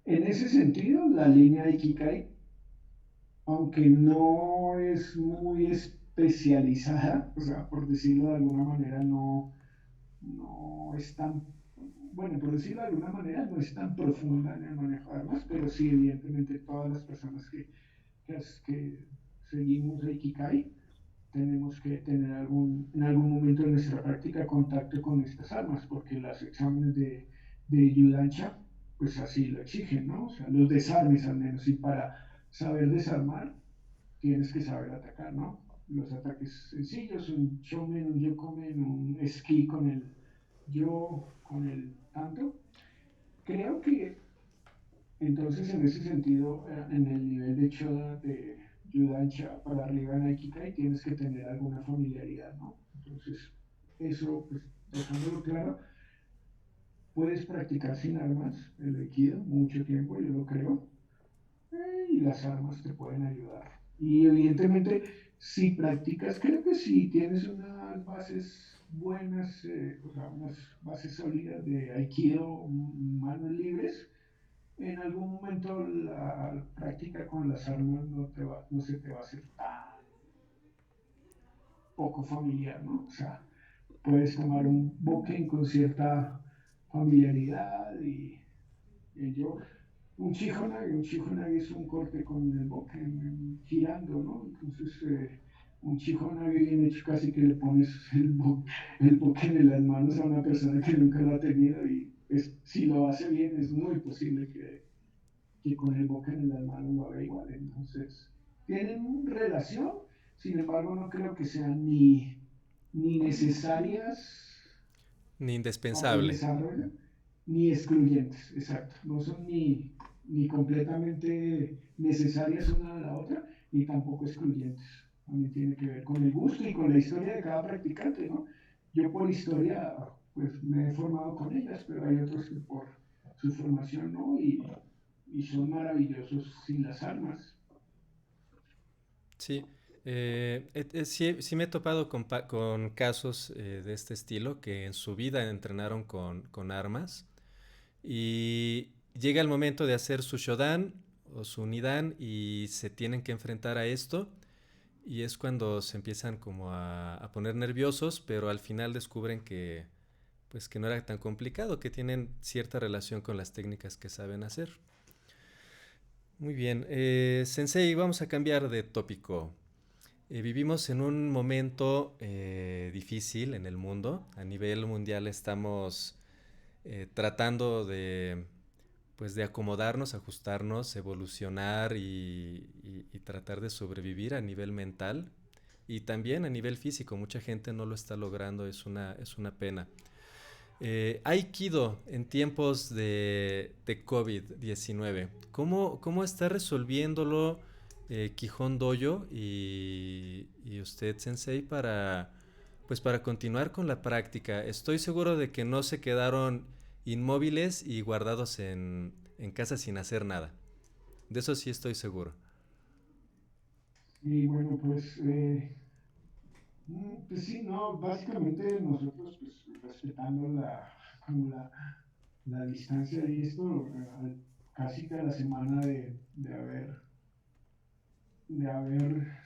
en ese sentido, la línea Aikikai, aunque no es muy especializada, o sea, por decirlo de alguna manera, no es tan, bueno, por decirlo de alguna manera, no es tan profunda en el manejo de armas, pero sí, evidentemente, todas las personas que seguimos Aikikai tenemos que tener en algún momento de nuestra práctica contacto con estas armas, porque los exámenes de Yudancha, pues así lo exigen, ¿no? O sea, los desarmes al menos, y para saber desarmar, tienes que saber atacar, ¿no? Los ataques sencillos, un shomen, un yokomen, un esquí con el yo, con el tanto. Creo que entonces en ese sentido, en el nivel de Choda, de Yudancha para arriba en Aikikai, tienes que tener alguna familiaridad, ¿no? Entonces, eso, pues dejándolo claro, puedes practicar sin armas el Aikido mucho tiempo, yo lo creo, y las armas te pueden ayudar. Y evidentemente, si practicas, creo que si tienes unas bases buenas, o sea, unas bases sólidas de Aikido, manos libres, en algún momento la práctica con las armas no se te va a hacer tan poco familiar, ¿no? O sea, puedes tomar un boken con cierta familiaridad y yo un chijonage es un corte con el boken girando, ¿no? Entonces, un chijonage bien hecho casi que le pones el boken en las manos a una persona que nunca lo ha tenido y si lo hace bien es muy posible que con el boken en las manos lo haga igual. Entonces, tienen relación, sin embargo, no creo que sean ni necesarias Ni para el indispensable. desarrollo, ni excluyentes, exacto. No son ni completamente necesarias una a la otra, ni tampoco excluyentes. También tiene que ver con el gusto y con la historia de cada practicante, ¿no? Yo por historia, pues me he formado con ellas, pero hay otros que por su formación, ¿no? Y son maravillosos sin las armas. Sí, sí, sí me he topado con casos de este estilo que en su vida entrenaron con armas y llega el momento de hacer su shodan o su nidan y se tienen que enfrentar a esto y es cuando se empiezan como a poner nerviosos, pero al final descubren que pues que no era tan complicado, que tienen cierta relación con las técnicas que saben hacer. Muy bien, Sensei, vamos a cambiar de tópico. Vivimos en un momento difícil en el mundo. A nivel mundial estamos tratando pues, de acomodarnos, ajustarnos, evolucionar y tratar de sobrevivir a nivel mental y también a nivel físico. Mucha gente no lo está logrando, es una pena. Aikido en tiempos de COVID-19, ¿cómo está resolviéndolo Quijón Doyo y usted, Sensei, Pues para continuar con la práctica, estoy seguro de que no se quedaron inmóviles y guardados en casa sin hacer nada. De eso sí estoy seguro. Y bueno, pues, pues sí, no, básicamente nosotros pues respetando como la distancia y esto, casi que a la semana de haber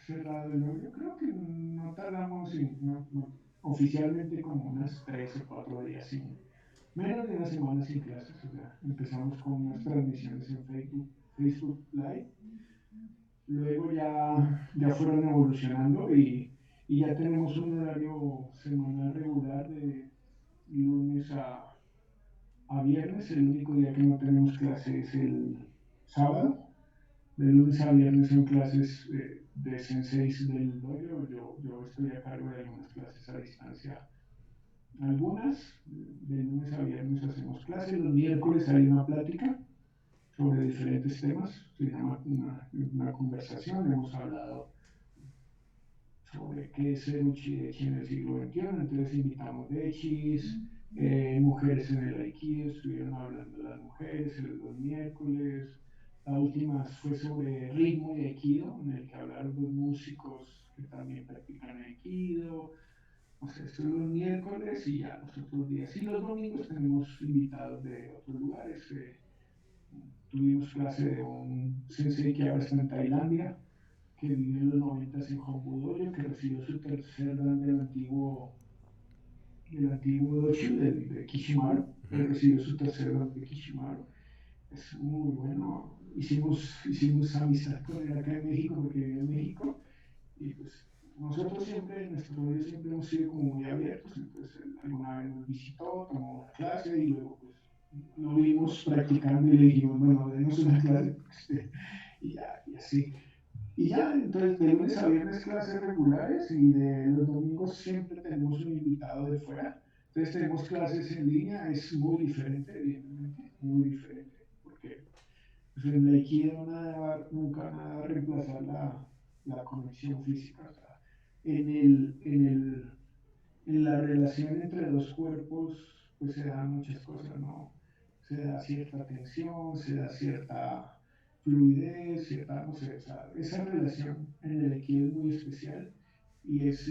cerrado el hoyo, creo que no tardamos oficialmente como unas 3 o 4 días menos de una semana sin clases. O sea, empezamos con unas transmisiones en Facebook Live, luego ya fueron evolucionando y ya tenemos un horario semanal regular de lunes a viernes. El único día que no tenemos clase es el sábado. De lunes a viernes son clases de senseis del dojo. Yo estoy a cargo de algunas clases a distancia. Algunas, de lunes a viernes hacemos clases. Los miércoles hay una plática sobre diferentes temas. Se llama una conversación. Hemos hablado sobre qué es ser un Shidechi en el siglo XXI. Entonces invitamos dechis, mujeres en el Aikido, estuvieron hablando las mujeres los miércoles. La última fue sobre ritmo y Aikido, en el que hablaron dos músicos que también practican Aikido. O sea, esto es los miércoles y ya los otros días. Y los domingos tenemos invitados de otros lugares. Tuvimos clase de un sensei que ahora está en Tailandia, que vivió en los 90 en Hongudoyo, que recibió su tercer dan del antiguo Doshu, de Kishimaru. Él Ujú. recibió su tercer dan de Kishimaru. Es muy bueno. Hicimos amistad con él acá en México, porque vive en México, y pues nosotros siempre, en nuestro medio siempre hemos sido como muy abiertos. Entonces él alguna vez nos visitó, tomó una clase y luego pues lo vimos practicando y le dijimos, bueno, denos una clase, y ya, y así. Y ya, entonces de lunes a viernes clases regulares y de los domingos siempre tenemos un invitado de fuera. Entonces tenemos clases en línea, es muy diferente, evidentemente, muy diferente, porque pues, en el Aikido nunca nada va a reemplazar la conexión física. O sea, en, el, en, el, en la relación entre los cuerpos, pues se dan muchas cosas, ¿no? Se da cierta tensión, se da cierta fluidez, cierta, no sé, o sea, esa relación en el equipo es muy especial y es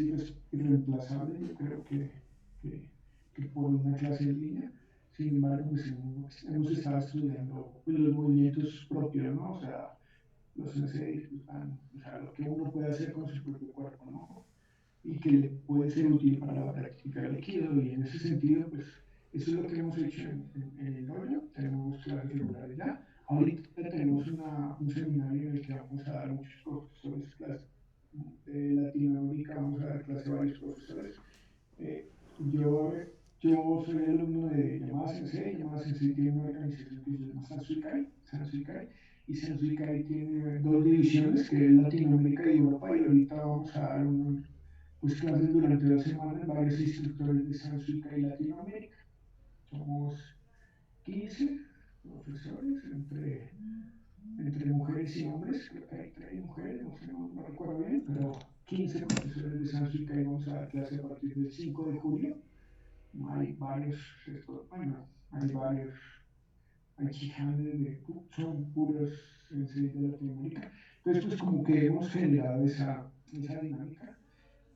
irreemplazable. Yo creo que, que por una clase en línea. Sin embargo, pues hemos estado estudiando pues, los movimientos propios, ¿no? O sea, los senseis, pues, o sea, lo que uno puede hacer con su propio cuerpo, ¿no? Y que le puede ser útil para la práctica del Aikido. Y en ese sentido, pues eso es lo que hemos hecho en el hoyo. Tenemos clases regulares ya. Ahorita tenemos un seminario en el que vamos a dar muchos profesores, clases de Latinoamérica, vamos a dar clase a varios profesores. Eh, yo, yo soy alumno de Yamada Sensei. Yamada Sensei tiene una organización que se llama Sansuikai, y Sansuikai tiene dos divisiones, que es Latinoamérica y Europa, y ahorita vamos a dar pues clases durante 2 semanas, varios instructores de Sansuikai y Latinoamérica. Somos 15 profesores entre mujeres y hombres. Creo que hay 3 mujeres, no sé, no recuerdo bien, pero 15 profesores de Sansuikai. Vamos a dar clase a partir del 5 de julio. Hay varios, bueno, hay varios, hay chicanes son puros senseis de Latinoamérica. Entonces, pues como que hemos generado esa dinámica.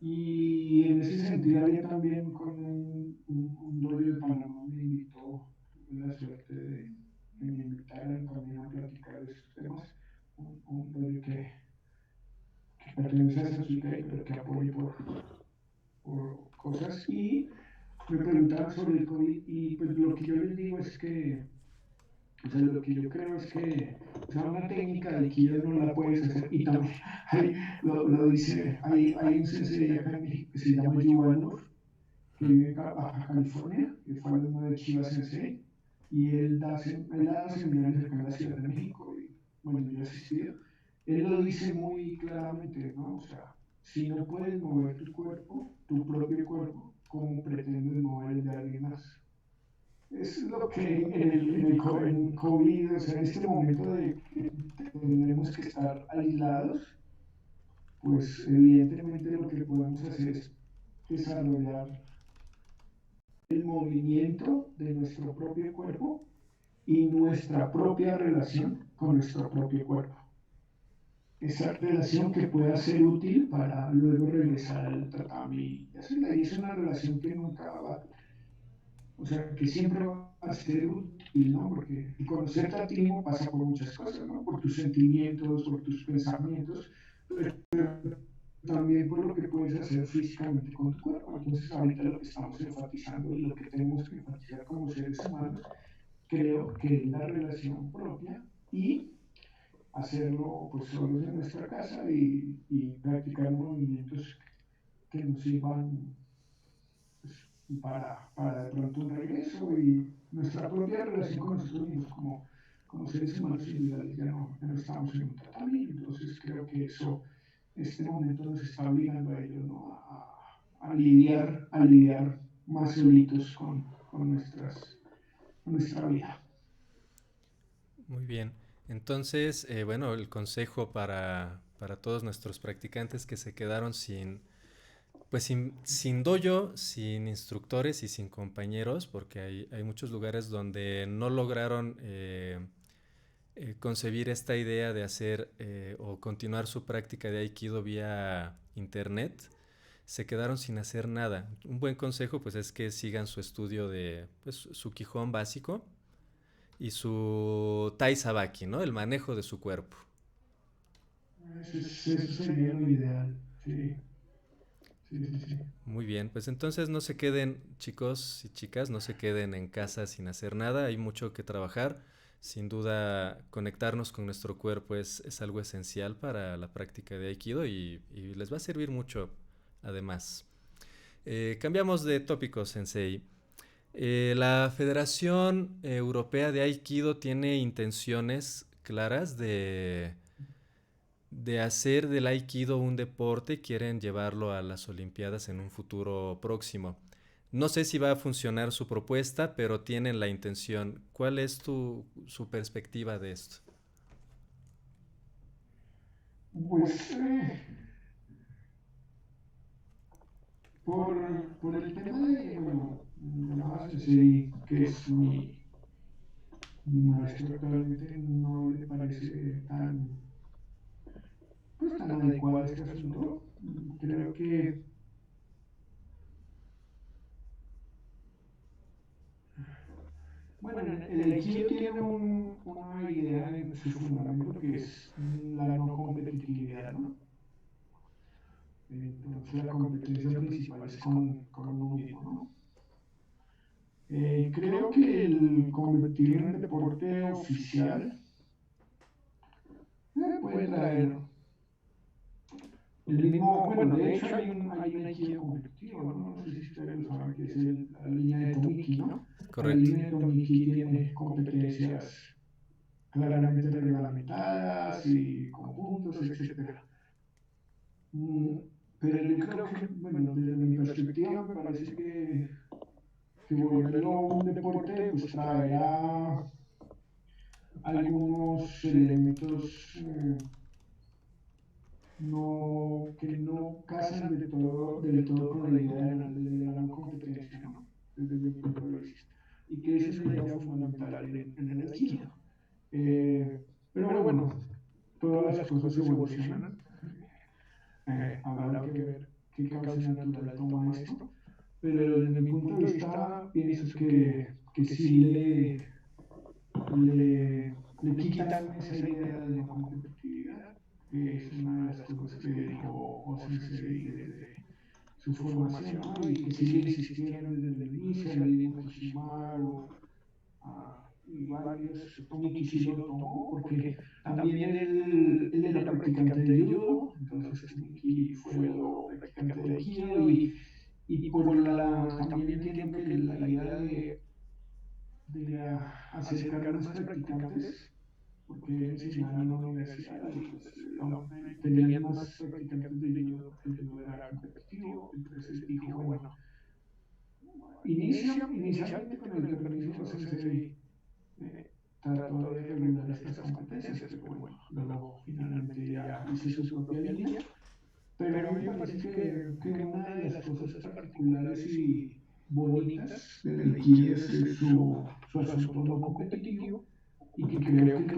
Y en ese sentido, ayer también con un dojo de Panamá me invitó, tuve la suerte de que me invitaran también a platicar de estos temas. Un dojo que pertenece a Sansuikai, pero que apoyo por cosas. Y me preguntaban sobre el COVID y pues lo que yo les digo es que, o sea, lo que yo creo es que, o sea, una técnica de Aikido no la puedes hacer. Y también lo dice, hay un sensei acá en México que se llama Yuval Nur, que Ujú. vive en Baja California, que fue alumno de Chiva Sensei, y él da seminarios acá en la Ciudad de México, y bueno, yo he asistido. Él lo dice muy claramente, ¿no? O sea, si no puedes mover tu cuerpo, tu propio cuerpo, ¿cómo pretendes mover el de alguien más? Es lo que en COVID, o sea, en este momento de que tendremos que estar aislados, pues evidentemente lo que podemos hacer es desarrollar el movimiento de nuestro propio cuerpo y nuestra propia relación con nuestro propio cuerpo. Esa relación que pueda ser útil para luego regresar al tatami y hacerla. Y es una relación que nunca va, o sea, que siempre va a ser útil, ¿no? Porque el conocerte a ti mismo pasa por muchas cosas, ¿no? Por tus sentimientos, por tus pensamientos, pero también por lo que puedes hacer físicamente con tu cuerpo. Entonces, ahorita lo que estamos enfatizando y lo que tenemos que enfatizar como seres humanos, creo que es la relación propia y hacerlo pues solos en nuestra casa y practicar movimientos que nos sirvan pues, para de pronto un regreso y nuestra propia relación con nosotros mismos como seres humanos individuales. Ya no estamos en un tratamiento, entonces creo que eso, este momento nos está obligando a ello, ¿no? A lidiar más solitos con nuestra vida. Muy bien. Entonces, bueno, el consejo para todos nuestros practicantes que se quedaron pues sin dojo, sin instructores y sin compañeros, porque hay muchos lugares donde no lograron concebir esta idea de hacer o continuar su práctica de Aikido vía internet, se quedaron sin hacer nada. Un buen consejo pues es que sigan su estudio de pues, su Quijón básico y su Tai Sabaki, ¿no? El manejo de su cuerpo. Eso sería lo ideal, sí, sí, sí, sí. Muy bien, pues entonces no se queden, chicos y chicas, no se queden en casa sin hacer nada, hay mucho que trabajar. Sin duda, conectarnos con nuestro cuerpo es algo esencial para la práctica de Aikido y les va a servir mucho, además. Cambiamos de tópico, Sensei. La Federación Europea de Aikido tiene intenciones claras de hacer del Aikido un deporte, quieren llevarlo a las Olimpiadas en un futuro próximo. No sé si va a funcionar su propuesta, pero tienen la intención. ¿Cuál es su perspectiva de esto? Pues por el tema de, bueno, Yamaha Sensei, que es mi maestro actualmente, no le parece pues, tan adecuado este asunto. Creo que, bueno, el Aikido tiene una idea en su fundamento que es la no competitividad, ¿no? Entonces la competencia principal es con uno mismo, ¿no? Creo que el convertir en deporte oficial puede traer el mismo, bueno, de hecho hay un aikido competitivo, ¿no? No sé si ustedes lo saben, que es la línea de Tomiki, ¿no? La Correcto. línea de Tomiki tiene competencias claramente reglamentadas y con puntos, etcétera. Mm, pero yo creo que, bueno, desde mi perspectiva me parece que volverlo un deporte pues traerá algunos elementos que no casan del todo con la idea de la no competencia, ¿no? Desde mi punto de vista. Y que es una idea fundamental en el Aikido. Pero bueno, todas las cosas evolucionan. Habrá que ver qué causa natural toma esto. Pero desde mi punto de vista, pienso que sí le quitan esa idea de no competitividad, que es una de las cosas que dijo Sensei desde su formación, ¿no? Y que sí le insistieron desde el inicio, el mismo Kishimaru, y varios, Tomiki sí lo tomó, porque también él era practicante de judo, entonces Tomiki fue luego practicante de Aikido, y también entiendo que la idea de acercar más practicantes, porque él enseñaba en una universidad y pues tenían más practicantes de judo porque el judo era competitivo, entonces él dijo, bueno, inicialmente con el permiso de Sensei trató de regular estas competencias, pero bueno, luego finalmente ya hizo su propia línea. Pero a mí me parece que una de las cosas del Aikido es su asunto no competitivo y que creo que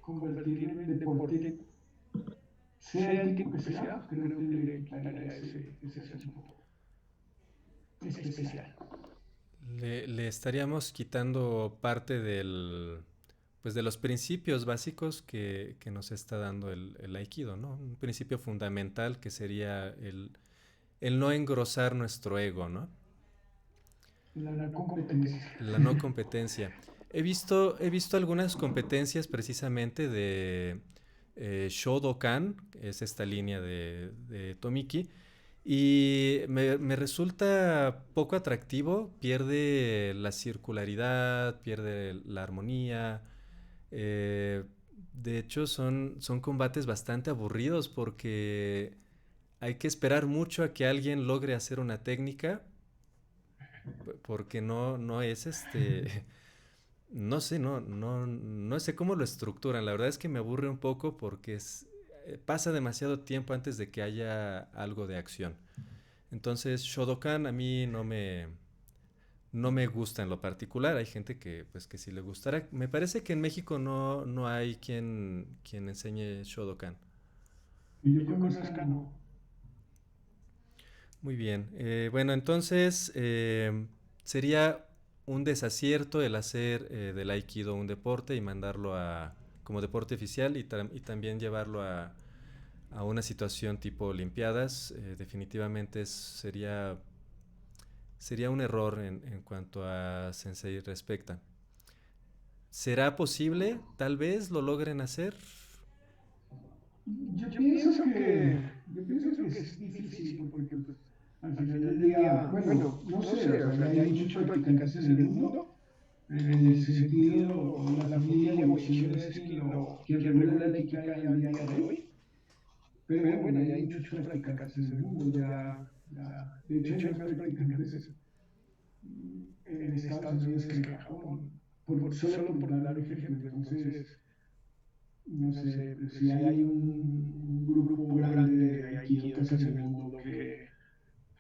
convertirlo en deporte, sea el tipo que sea, pues creo que le quitaría ese asunto especial. Le estaríamos quitando parte pues de los principios básicos que nos está dando el Aikido, ¿no? Un principio fundamental que sería el no engrosar nuestro ego, ¿no? La no competencia. La no competencia. He visto algunas competencias precisamente de Shodokan, que es esta línea de Tomiki, y me resulta poco atractivo, pierde la circularidad, pierde la armonía. eh, de hecho, son combates bastante aburridos porque hay que esperar mucho a que alguien logre hacer una técnica porque no es no sé, no sé cómo lo estructuran. La verdad es que me aburre un poco porque pasa demasiado tiempo antes de que haya algo de acción. Entonces, Shodokan a mí no me gusta en lo particular. Hay gente pues, que sí le gustará. Me parece que en México no hay quien enseñe Shodokan. Que yo conozca, no. Muy bien. Bueno, entonces sería un desacierto el hacer del Aikido un deporte y mandarlo como deporte oficial y también llevarlo a una situación tipo Olimpiadas. Definitivamente sería un error en cuanto a Sensei respecta. ¿Será posible? Tal vez lo logren hacer. Yo pienso que es difícil porque pues, al final del día, bueno, no sé, o sea, ya hay muchos practicantes en el mundo, en el sentido o la familia o división de Skin, quien regula el Ikigai al día de hoy, pero bueno, ya hay muchos practicantes en el mundo, de hecho hay más practicantes en Estados Unidos que en Japón, solo por dar un ejemplo. Entonces, no sé, pues, si hay un grupo grande de Aikidocas en el mundo que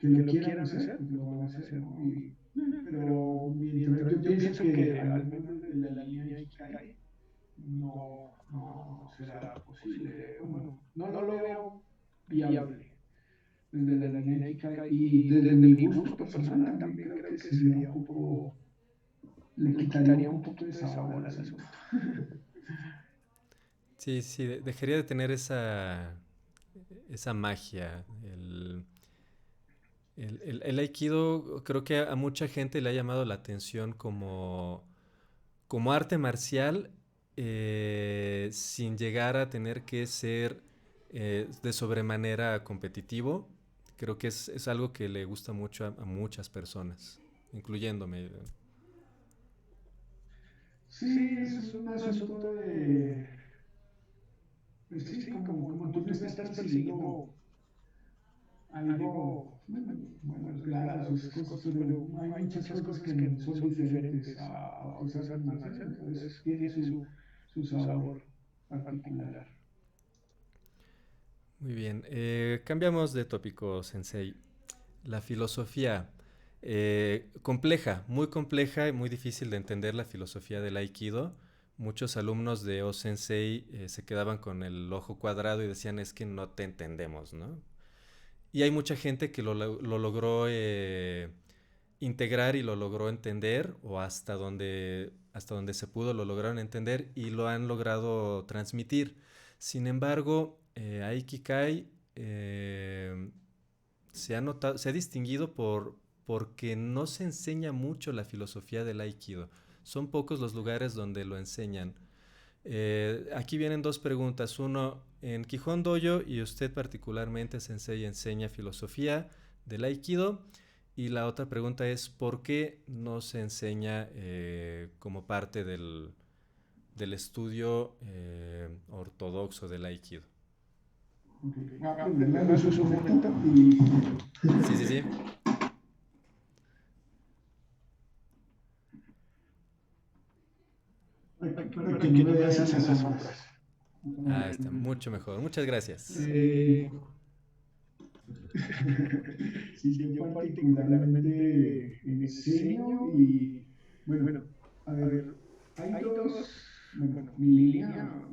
lo quieran hacer, pues lo van a hacer, ¿no? Pero mientras yo pienso que al menos desde la línea Ikigai no será posible, bueno, no lo veo viable desde la línea Ikigai y desde mi gusto personal también creo que sería un poco, le quitaría un poquito de sabor al asunto. Sí, sí, dejaría de tener esa magia. El Aikido creo que a mucha gente le ha llamado la atención como arte marcial sin llegar a tener que ser de sobremanera competitivo. Creo que es algo que le gusta mucho a muchas personas, incluyéndome. Sí, es un asunto de, pues sí, como tú no estás persiguiendo algo, bueno, es grados o esas cosas, pero hay muchas cosas que son diferentes a otras artes marciales, entonces tiene su sabor particular. Muy bien, cambiamos de tópico, Sensei. La filosofía, muy compleja y muy difícil de entender la filosofía del Aikido. Muchos alumnos de O-Sensei se quedaban con el ojo cuadrado y decían es que no te entendemos, ¿no? Y hay mucha gente que lo logró integrar y lo logró entender, o hasta donde se pudo lo lograron entender y lo han logrado transmitir. Sin embargo, Aikikai se ha distinguido porque no se enseña mucho la filosofía del Aikido. Son pocos los lugares donde lo enseñan. Aquí vienen dos preguntas. Uno, en Quijón Dojo y usted particularmente, Sensei, enseña filosofía del Aikido. Y la otra pregunta es, ¿por qué no se enseña como parte del estudio ortodoxo del Aikido? Okay. Dame un momento y Sí, sí, sí. para que no me veas en las sombras. Ah, está mucho mejor. Muchas gracias. Eh, Sí, yo Yo particularmente particularmente enseño enseño y, y, bueno, bueno, a a ver, ver, hay hay dos, dos, bueno, bueno, mi mi línea, línea,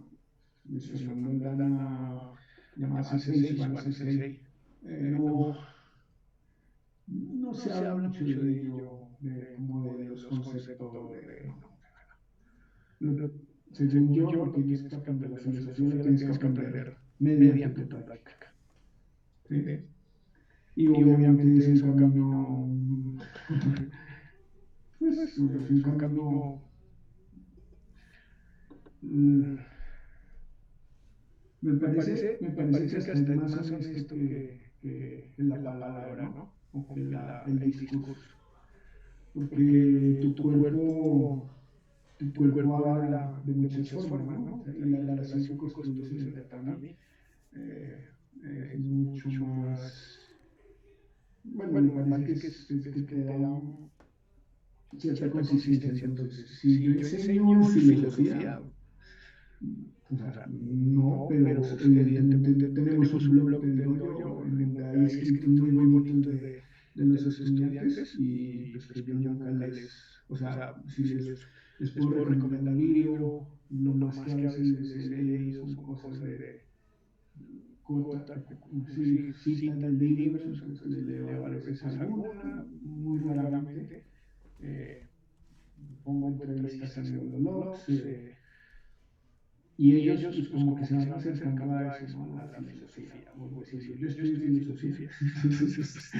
Luis Luis Fernando Fernando Aldana, Aldana, llamada llamada Sensei, C6, Subano Subano Sensei, Sensei, no, no, no se no se habla habla mucho de mucho de ello, ello, de, como como de de los los conceptos, conceptos no. de, Lo- lo- Según según yo, yo, no no tienes que tienes que aprender la aprender la filosofía, la filosofía, la tienes que tienes que aprender aprender mediante tu mediante tu práctica, práctica, ¿sí? ¿sí? Y Y obviamente es obviamente un es un camino, camino, pues pues es un es un camino, camino, mm, mm, me me parece que parece que hasta es hasta es más más honesto honesto que la que la palabra, palabra, ¿no? ¿no? O que O que el el discurso. discurso. Porque Porque tu tu cuerpo cuerpo habla habla de de muchas muchas formas, formas, ¿no? O ¿no? sea, y la Y la relación que relación que construyes en construyes el en el tatami tatami eh, es es mucho mucho más, más, bueno, me bueno, me parece parece que que te da te da cierta cierta consistencia. consistencia. Entonces, Entonces, si yo si yo enseño en enseño en filosofía, filosofía, o o sea, sea, no, no, pero pero evidentemente evidentemente tenemos un tenemos un blog blog del del dojo dojo en en donde hay donde hay escritos escritos muy muy bonitos bonitos de los de los estudiantes estudiantes y y pues pues que que yo yo nunca nunca les, o o sea, sea, si si les, les les puedo puedo recomendar un recomendar un libro, libro, lo lo más que a más que a veces veces les he les he leído leído son son cosas cosas de de cota, sí, sí, citas del citas del libro, libro, entonces le entonces le leo a leo a veces veces alguna, alguna, muy muy raramente. raramente. Eh, Pongo Pongo entrevistas entrevistas en en Neurologs, Neurologs y y ellos pues ellos pues como que como se que van se van acercando a acercando a eso, ¿no? eso, A ¿no? la A la filosofía, filosofía, por por decirlo. decirlo. Yo Yo estudio estudio filosofía, filosofía, entonces, entonces,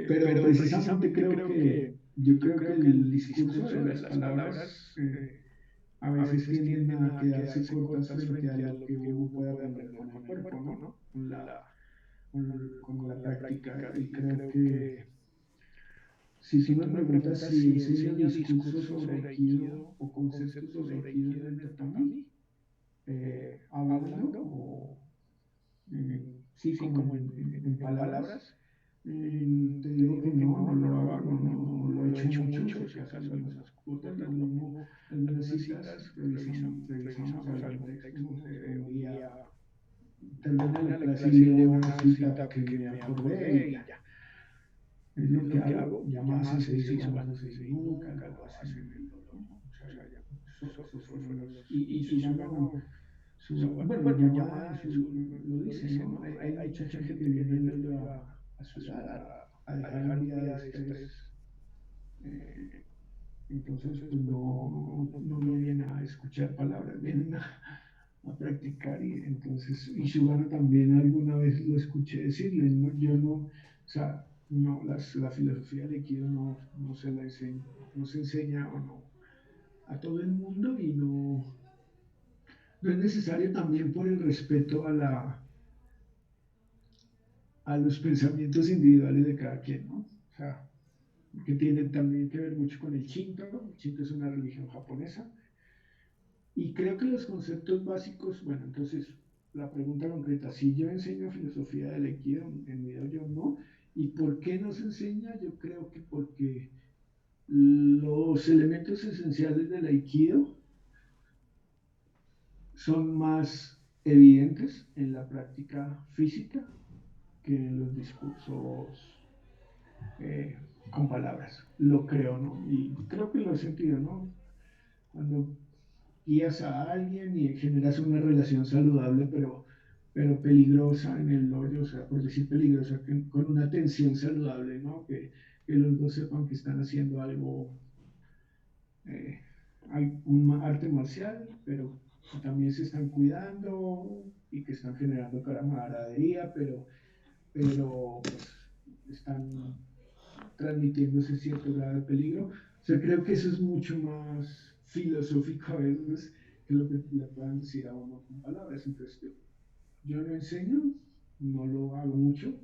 pero pero precisamente precisamente creo creo que, que yo yo creo que creo que el el discurso de discurso de las las palabras palabras a a veces veces tienden tienden a a quedarse quedarse cortas cortas frente a frente a lo que lo que uno uno puede puede aprender aprender con el con el cuerpo, cuerpo, ¿no? ¿no? Con la Con la práctica. práctica. Y Y creo creo que que si tú si me tú me preguntas preguntas si si enseño enseño discursos discursos sobre sobre Aikido Aikido o o conceptos conceptos sobre sobre Aikido en Aikido el en el tatami, tatami, hablando hablando, o sí, sí, como como en en palabras, palabras, te te digo que digo que no, no no, no lo lo hago, hago, no lo no he lo he hecho hecho mucho, si mucho, si acaso acaso algunas algunas cuotas, cuotas, lo lo mismo, mismo, algunas algunas citas, citas, revisamos revisamos algún algún texto, texto, no no sé, sé, un un día día termino la termina la clase y clase y leo leo una una cita cita que que me me acordé y acordé ya. y ya. Es lo Es que lo que hago, hago, llamadas llamadas sensei, sensei, Subano Subano Sensei, Sensei, nunca nunca lo lo hacen en hacen el en el dojo, ¿no? dojo, O sea, o sea, ya, esos fueron fueron los, los, y y Sugano, Sugano, Bueno, en bueno, llamada llamada en su, lo lo dice, dice, ¿no? ¿no? Hay Hay mucha mucha gente que gente que viene al viene al dojo dojo a a sudar, sudar, a a dejar un dejar un día de día de estrés. estrés. eh, entonces, Entonces, pues pues no no vienen vienen a a escuchar palabras, vienen a practicar. Y entonces, y y Sugano también alguna vez lo escuché decirle, ¿no? Yo no, o sea, no, la filosofía de Aikido no se la enseña, no se enseña o no a todo el mundo y no es necesario también por el respeto a los pensamientos individuales de cada quien, ¿no? O sea, que tiene también que ver mucho con el Shinto. El Shinto es una religión japonesa. Y creo que los conceptos básicos, bueno, entonces la pregunta concreta, si yo enseño filosofía del Aikido en mi dojo, no. ¿Y por qué no se enseña? Yo creo que porque los elementos esenciales del Aikido son más evidentes en la práctica física que en los discursos eh, con palabras. Lo creo, ¿no? Y creo que lo he sentido, ¿no? Cuando guías a alguien y generas una relación saludable, pero peligrosa en el hoyo, o sea, por decir peligrosa, con una tensión saludable, ¿no? Que los dos sepan que están haciendo algo, eh, un arte marcial, pero también se están cuidando y que están generando camaradería, pero pues están transmitiéndose cierto grado de peligro. O sea, creo que eso es mucho más filosófico a veces que lo que le puedan decir a uno con palabras. Entonces, yo no enseño, no lo hago mucho,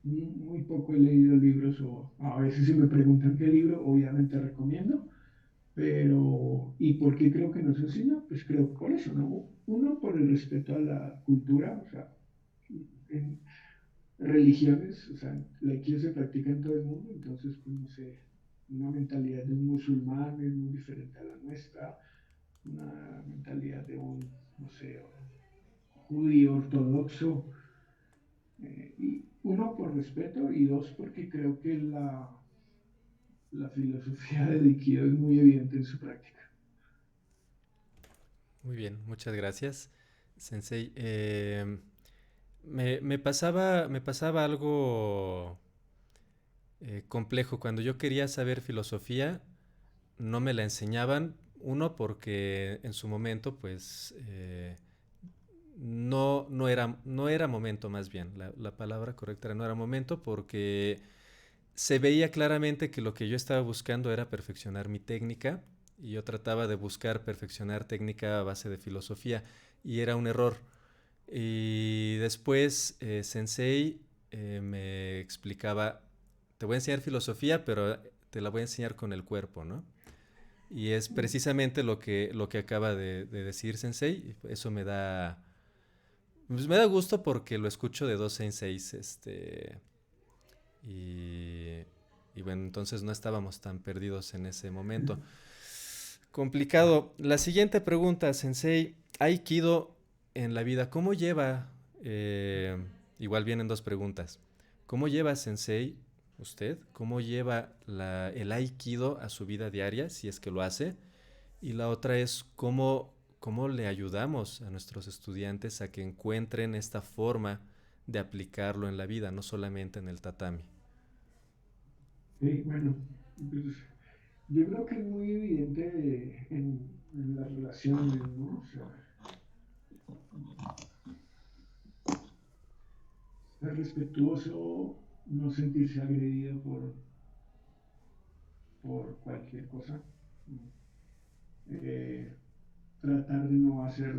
muy poco he leído libros o a veces si me preguntan qué libro, obviamente recomiendo, pero ¿y por qué creo que no se enseña? Pues creo que por eso, ¿no? Uno, por el respeto a la cultura, o sea, en, religiones, o sea, la aikido se practica en todo el mundo, entonces, pues no sé, una mentalidad de un musulmán es muy diferente a la nuestra, una mentalidad de un, no sé, judío ortodoxo Y uno, por respeto, y dos, porque creo que la filosofía del Aikido es muy evidente en su práctica. Muy bien, muchas gracias, Sensei. Me pasaba algo complejo. Cuando yo quería saber filosofía, no me la enseñaban. Uno, porque en su momento, pues, no era momento más bien. La palabra correcta era no era momento porque se veía claramente que lo que yo estaba buscando era perfeccionar mi técnica y yo trataba de buscar perfeccionar técnica a base de filosofía y era un error. Y después Sensei me explicaba, te voy a enseñar filosofía, pero te la voy a enseñar con el cuerpo, ¿no? Y es precisamente lo que acaba de decir Sensei. Eso me da gusto porque lo escucho de dos senseis, y, y bueno, entonces no estábamos tan perdidos en ese momento. Complicado. La siguiente pregunta, Sensei. Aikido en la vida, ¿cómo lleva? Igual vienen dos preguntas. ¿Cómo lleva Sensei, usted, cómo lleva el Aikido a su vida diaria, si es que lo hace? Y la otra es cómo le ayudamos a nuestros estudiantes a que encuentren esta forma de aplicarlo en la vida, no solamente en el tatami. Sí, bueno, pues, yo creo que es muy evidente en las relaciones, ¿no? O sea, ser respetuoso, no sentirse agredido por cualquier cosa, eh, tratar de no hacer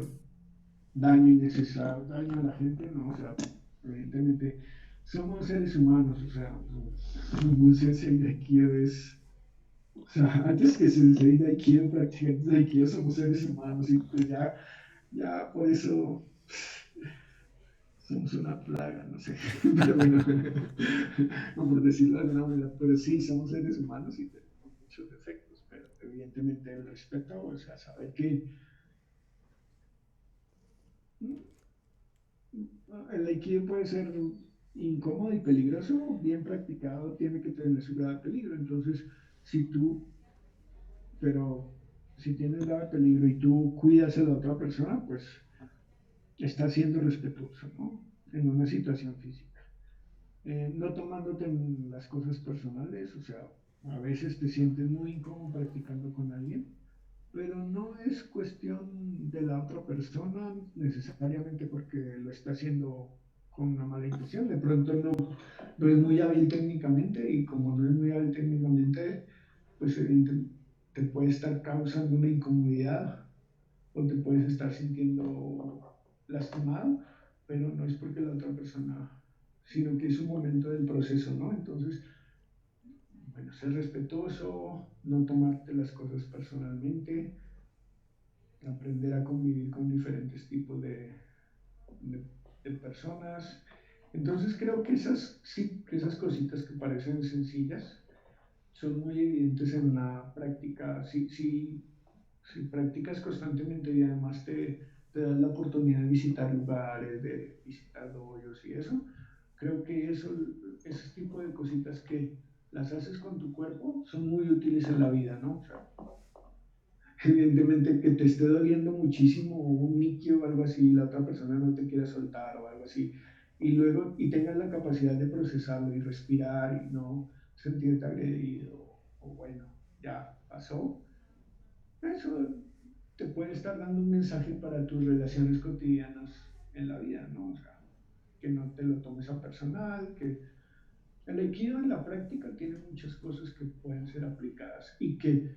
daño innecesario, daño a la gente, ¿no? O sea, evidentemente somos seres humanos, o sea, un sensei de Aikido es, o sea, antes que sensei de Aikido, practicantes de Aikido somos seres humanos y pues ya por eso somos una plaga, no sé, pero bueno, no por decirlo de alguna manera, pero sí, somos seres humanos y tenemos muchos defectos, pero evidentemente el respeto, o sea, saber que el aikido puede ser incómodo y peligroso, bien practicado tiene que tener su grado de peligro, entonces si tú, pero si tienes grado de peligro y tú cuidas a la otra persona, pues estás siendo respetuoso, ¿no? En una situación física. No tomándote las cosas personales, o sea, a veces te sientes muy incómodo practicando con alguien, pero no es cuestión de la otra persona necesariamente porque lo está haciendo con una mala intención. De pronto no es muy hábil técnicamente y como no es muy hábil técnicamente, pues te puede estar causando una incomodidad o te puedes estar sintiendo lastimado, pero no es porque la otra persona, sino que es un momento del proceso, ¿no? Entonces, bueno, ser respetuoso, no tomarte las cosas personalmente, aprender a convivir con diferentes tipos de, de personas. Entonces creo que sí, que esas cositas que parecen sencillas son muy evidentes en la práctica. Si practicas constantemente y además te das la oportunidad de visitar lugares, de visitar doyos y eso, creo que ese tipo de cositas que las haces con tu cuerpo son muy útiles en la vida, ¿no? O sea, evidentemente que te esté doliendo muchísimo un niquio o algo así, la otra persona no te quiera soltar o algo así, y luego y tengas la capacidad de procesarlo y respirar y no sentirte agredido o bueno, ya pasó, eso te puede estar dando un mensaje para tus relaciones cotidianas en la vida, ¿no? O sea, que no te lo tomes a personal, que el aikido en la práctica tiene muchas cosas que pueden ser aplicadas y que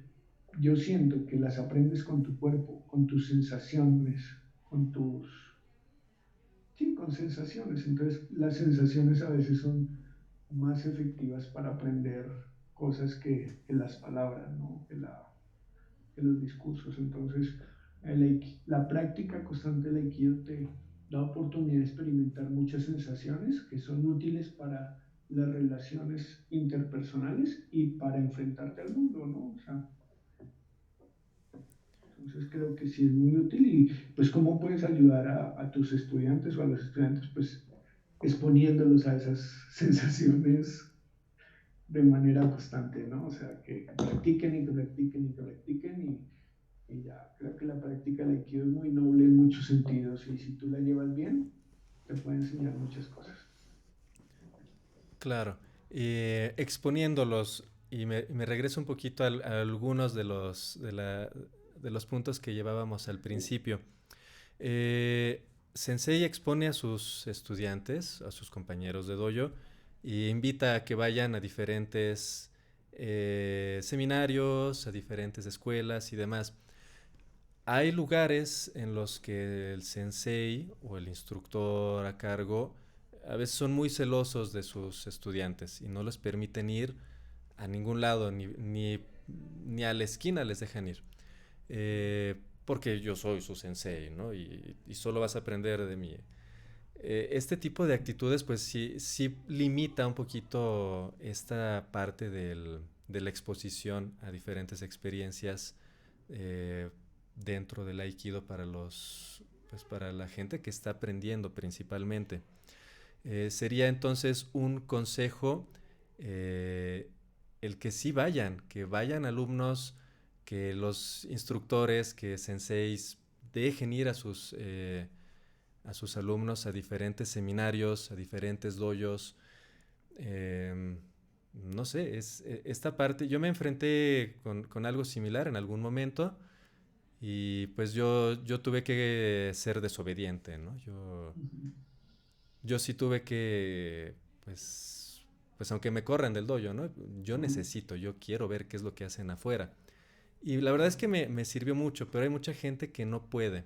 yo siento que las aprendes con tu cuerpo, con tus sensaciones, con tus, sí, con sensaciones. Entonces, las sensaciones a veces son más efectivas para aprender cosas que las palabras, ¿no? Que los discursos. Entonces, la práctica constante del aikido te da oportunidad de experimentar muchas sensaciones que son útiles para las relaciones interpersonales y para enfrentarte al mundo, ¿no? O sea, entonces creo que sí es muy útil y pues cómo puedes ayudar a tus estudiantes o a los estudiantes, pues exponiéndolos a esas sensaciones de manera constante, ¿no? O sea, que practiquen y practiquen y practiquen y ya. Creo que la práctica del Aikido es muy noble en muchos sentidos y si tú la llevas bien, te puede enseñar muchas cosas. Claro. Exponiéndolos, y me regreso un poquito a algunos de los puntos que llevábamos al principio. Sensei expone a sus estudiantes, a sus compañeros de dojo, e invita a que vayan a diferentes seminarios, a diferentes escuelas y demás. Hay lugares en los que el sensei o el instructor a cargo a veces son muy celosos de sus estudiantes y no les permiten ir a ningún lado, ni a la esquina les dejan ir. Porque yo soy su sensei, ¿no? Y solo vas a aprender de mí. Este tipo de actitudes, pues sí limita un poquito esta parte de la exposición a diferentes experiencias eh, dentro del aikido para pues para la gente que está aprendiendo principalmente. Sería entonces un consejo eh, el que sí vayan, que vayan alumnos, que los instructores, que senseis dejen ir a sus alumnos a diferentes seminarios, a diferentes dojos. Eh, no sé, esta parte, yo me enfrenté con algo similar en algún momento y pues yo tuve que ser desobediente, ¿no? Yo sí tuve que, pues aunque me corran del dojo, ¿no? Yo necesito, yo quiero ver qué es lo que hacen afuera. Y la verdad es que me sirvió mucho, pero hay mucha gente que no puede.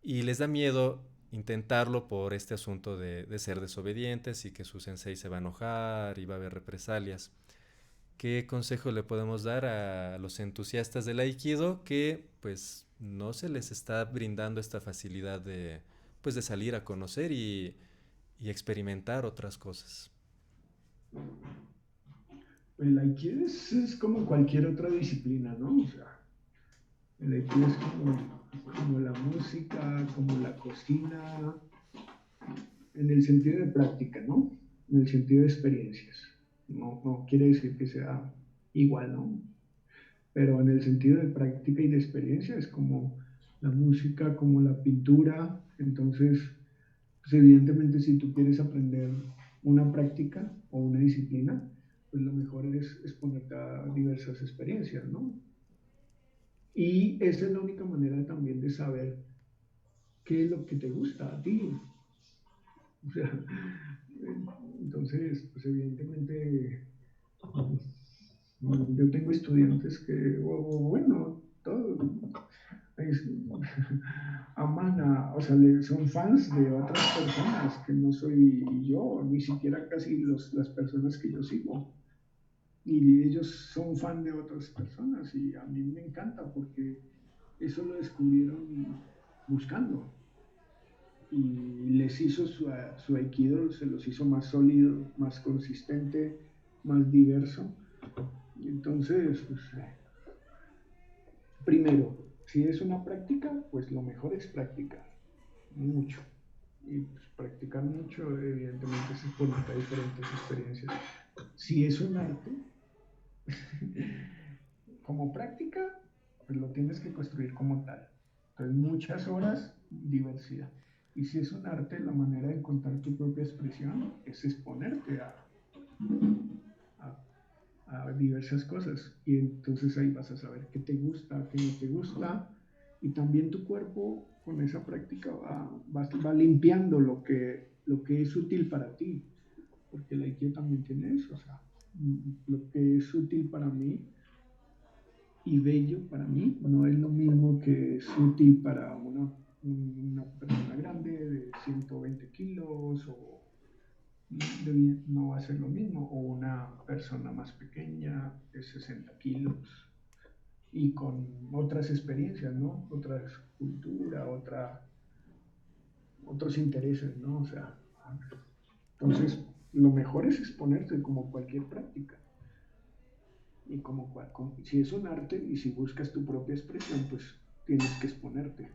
Y les da miedo intentarlo por este asunto de ser desobedientes y que su sensei se va a enojar y va a haber represalias. ¿Qué consejo le podemos dar a los entusiastas del aikido que pues no se les está brindando esta facilidad pues de salir a conocer y experimentar otras cosas? El Aikido es como cualquier otra disciplina, ¿no? O sea, el Aikido es como la música, como la cocina, en el sentido de práctica, ¿no? En el sentido de experiencias. No quiere decir que sea igual, ¿no? Pero en el sentido de práctica y de experiencia es como la música, como la pintura. Entonces, pues evidentemente si tú quieres aprender una práctica o una disciplina, pues lo mejor es exponerte a diversas experiencias, ¿no? Y esa es la única manera también de saber qué es lo que te gusta a ti. O sea, entonces, pues evidentemente yo tengo estudiantes que, bueno, todo, es, aman o sea, son fans de otras personas que no soy yo, ni siquiera casi las personas que yo sigo. Y ellos son fan de otras personas y a mí me encanta porque eso lo descubrieron buscando y les hizo su aikido, se los hizo más sólido, más consistente, más diverso. Entonces, pues, primero, si es una práctica, pues lo mejor es practicar mucho. Y pues, practicar mucho, evidentemente, es exponerte a diferentes experiencias. Si es un arte, como práctica, pues lo tienes que construir como tal. Entonces, muchas horas, diversidad. Y si es un arte, la manera de encontrar tu propia expresión es exponerte a, a diversas cosas. Y entonces ahí vas a saber qué te gusta, qué no te gusta. Y también tu cuerpo con esa práctica va limpiando lo que es útil para ti. Porque el Aikido también tiene eso. O sea, lo que es útil para mí y bello para mí no es lo mismo que es útil para una persona grande de 120 kilos o no va a ser lo mismo, o una persona más pequeña de 60 kilos y con otras experiencias, ¿no? Otra cultura, otros intereses, ¿no? O sea, entonces lo mejor es exponerse como cualquier práctica. Y si es un arte y si buscas tu propia expresión, pues tienes que exponerte.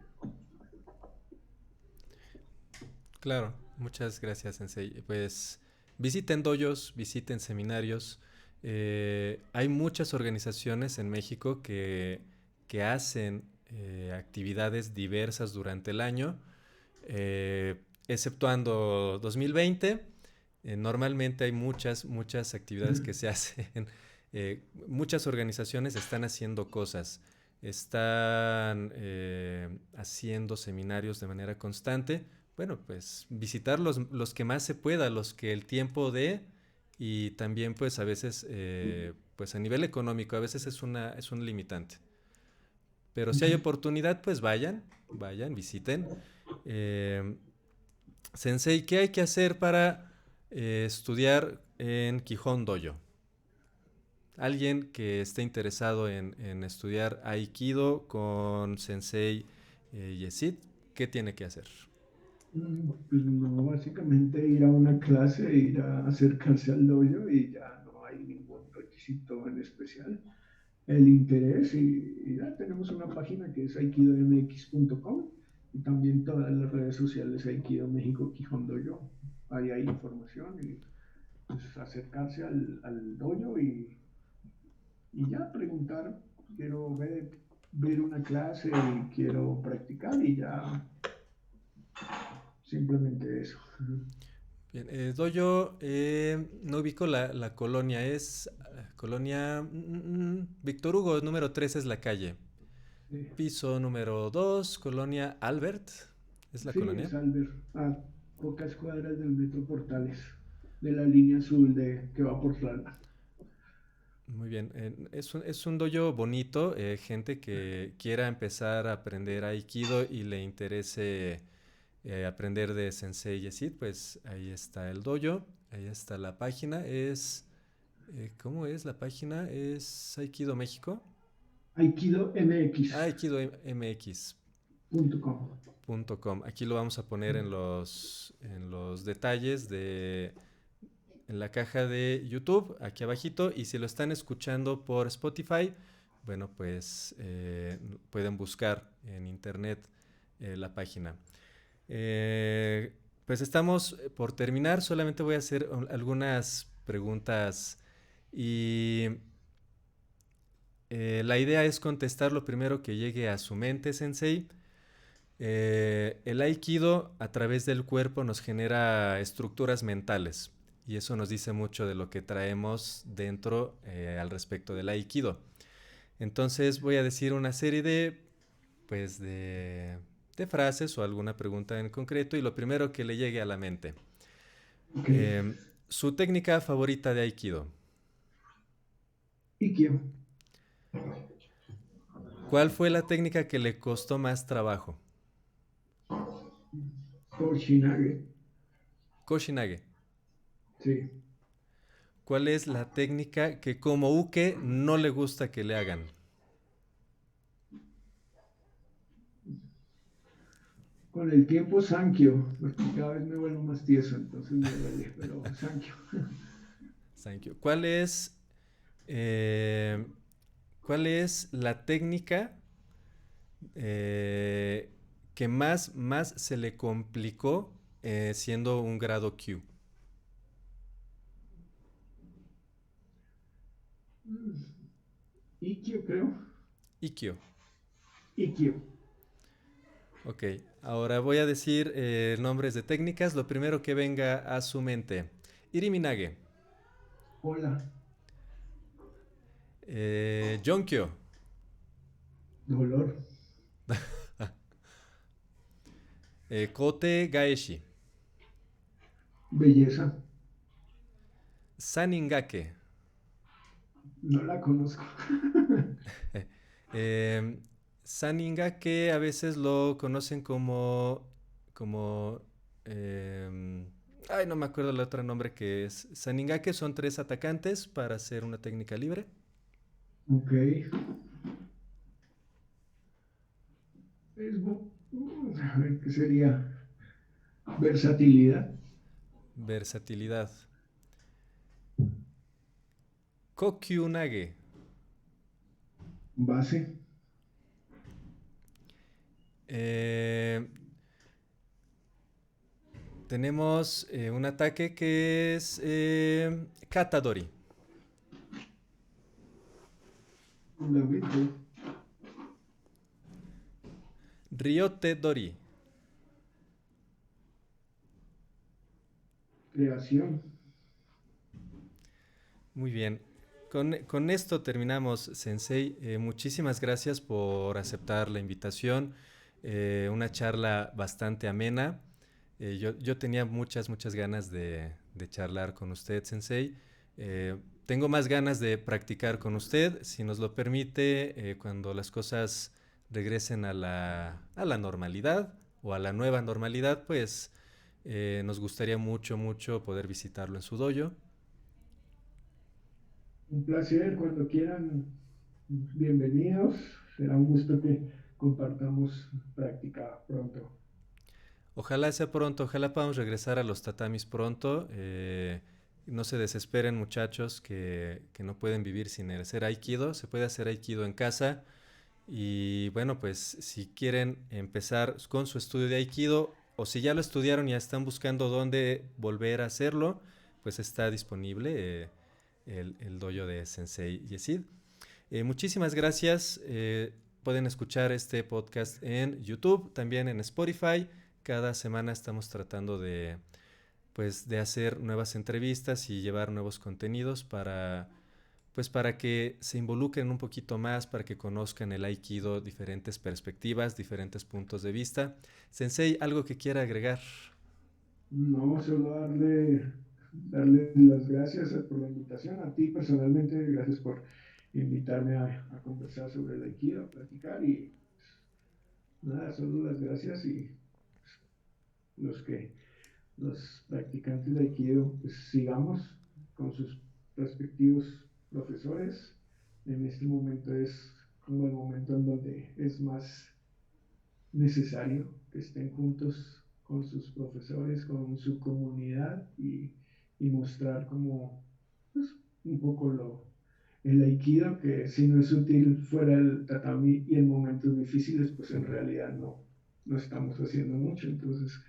Claro. Muchas gracias, Sensei. Pues visiten dojos, visiten seminarios. Hay muchas organizaciones en México que hacen actividades diversas durante el año, eh, exceptuando 2020. Normalmente hay muchas actividades que se hacen. Muchas organizaciones están haciendo cosas. Están haciendo seminarios de manera constante. Bueno, pues visitar los que más se pueda, los que el tiempo dé, y también pues a veces, pues a nivel económico, a veces es un limitante. Pero si hay oportunidad, pues vayan, visiten. Eh, Sensei, ¿qué hay que hacer para estudiar en Quijón Dojo? Alguien que esté interesado en estudiar Aikido con Sensei Yesid, ¿qué tiene que hacer? Pues no, básicamente ir a una clase, ir a acercarse al dojo y ya no hay ningún requisito en especial. El interés y ya tenemos una página que es aikidomx.com y también todas las redes sociales Aikido México Quijón Dojo. Ahí hay información y pues acercarse al dojo y ya preguntar, quiero ver una clase y quiero practicar y ya simplemente eso. Bien, dojo, no ubico la colonia, es colonia Víctor Hugo, número 3 es la calle. Sí, Piso número 2 colonia Albert, ¿es la sí, colonia? es Albert, a pocas cuadras del Metro Portales, de la línea azul que va por Salva. Muy bien, es un dojo bonito, gente que quiera empezar a aprender Aikido y le interese aprender de Sensei Yesid, pues ahí está el dojo, ahí está la página, ¿cómo es la página? ¿Es Aikido México? AikidoMX.com. Aikido MX. Aquí lo vamos a poner en los detalles en la caja de YouTube, aquí abajito, y si lo están escuchando por Spotify, bueno, pues pueden buscar en internet la página. Eh, pues estamos por terminar, solamente voy a hacer algunas preguntas y la idea es contestar lo primero que llegue a su mente, Sensei. El aikido a través del cuerpo nos genera estructuras mentales y eso nos dice mucho de lo que traemos dentro al respecto del aikido. Entonces voy a decir una serie pues de frases o alguna pregunta en concreto y lo primero que le llegue a la mente. Ok. Su técnica favorita de aikido. Ikio. ¿Cuál fue la técnica que le costó más trabajo? Koshinage. Koshinage. Sí. ¿Cuál es la técnica que como uke no le gusta que le hagan? Con el tiempo, Sankyo, porque cada vez me vuelvo más tieso, entonces me duele, pero Sankyo. Thank you. Eh, ¿Cuál es la técnica eh, que más se le complicó siendo un grado Q? Ikio, creo. Ikkyo. Ikio. Ok, ahora voy a decir nombres de técnicas. Lo primero que venga a su mente. Iriminage. Hola. Jonkyo. Dolor. Kote Gaeshi. Belleza. Saningake. No la conozco. Eh, Saningake a veces lo conocen como ay, no me acuerdo el otro nombre que es. Saningake son tres atacantes para hacer una técnica libre. Ok. A ver, ¿qué sería? Versatilidad. Versatilidad. Kokyunage. Base. Eh, Tenemos un ataque que es Katadori. Lobito, Ryote Dori. creación. Muy bien. Con esto terminamos, Sensei. Muchísimas gracias por aceptar la invitación. Una charla bastante amena. Yo tenía muchas ganas de charlar con usted, Sensei. Tengo más ganas de practicar con usted, si nos lo permite, cuando las cosas regresen a la normalidad o a la nueva normalidad, pues nos gustaría mucho poder visitarlo en su dojo. Un placer, cuando quieran, bienvenidos. Será un gusto que compartamos práctica pronto. Ojalá sea pronto, ojalá podamos regresar a los tatamis pronto. No se desesperen, muchachos, que no pueden vivir sin hacer aikido. Se puede hacer aikido en casa. Y bueno, pues si quieren empezar con su estudio de aikido o si ya lo estudiaron y ya están buscando dónde volver a hacerlo, pues está disponible el dojo de Sensei Yesid. Muchísimas gracias. Pueden escuchar este podcast en YouTube, también en Spotify. Cada semana estamos tratando pues, de hacer nuevas entrevistas y llevar nuevos contenidos pues, para que se involucren un poquito más, para que conozcan el Aikido, diferentes perspectivas, diferentes puntos de vista. Sensei, ¿algo que quiera agregar? No, solo darle las gracias por la invitación. A ti personalmente, gracias por invitarme a conversar sobre el Aikido, a platicar y nada, solo las gracias y los que los practicantes de Aikido pues sigamos con sus respectivos profesores. En este momento es como el momento en donde es más necesario que estén juntos con sus profesores, con su comunidad y mostrar como pues, un poco el aikido, que si no es útil fuera el tatami y en momentos difíciles, pues en realidad no estamos haciendo mucho. Entonces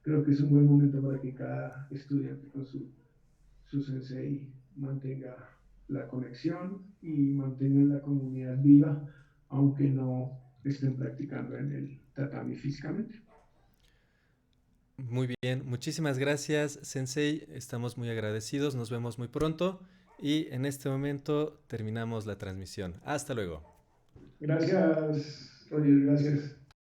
creo que es un buen momento para que cada estudiante con su sensei mantenga la conexión y mantenga la comunidad viva, aunque no estén practicando en el tatami físicamente. Muy bien, muchísimas gracias, Sensei. Estamos muy agradecidos. Nos vemos muy pronto. Y en este momento terminamos la transmisión. Hasta luego. Gracias, Roger, gracias.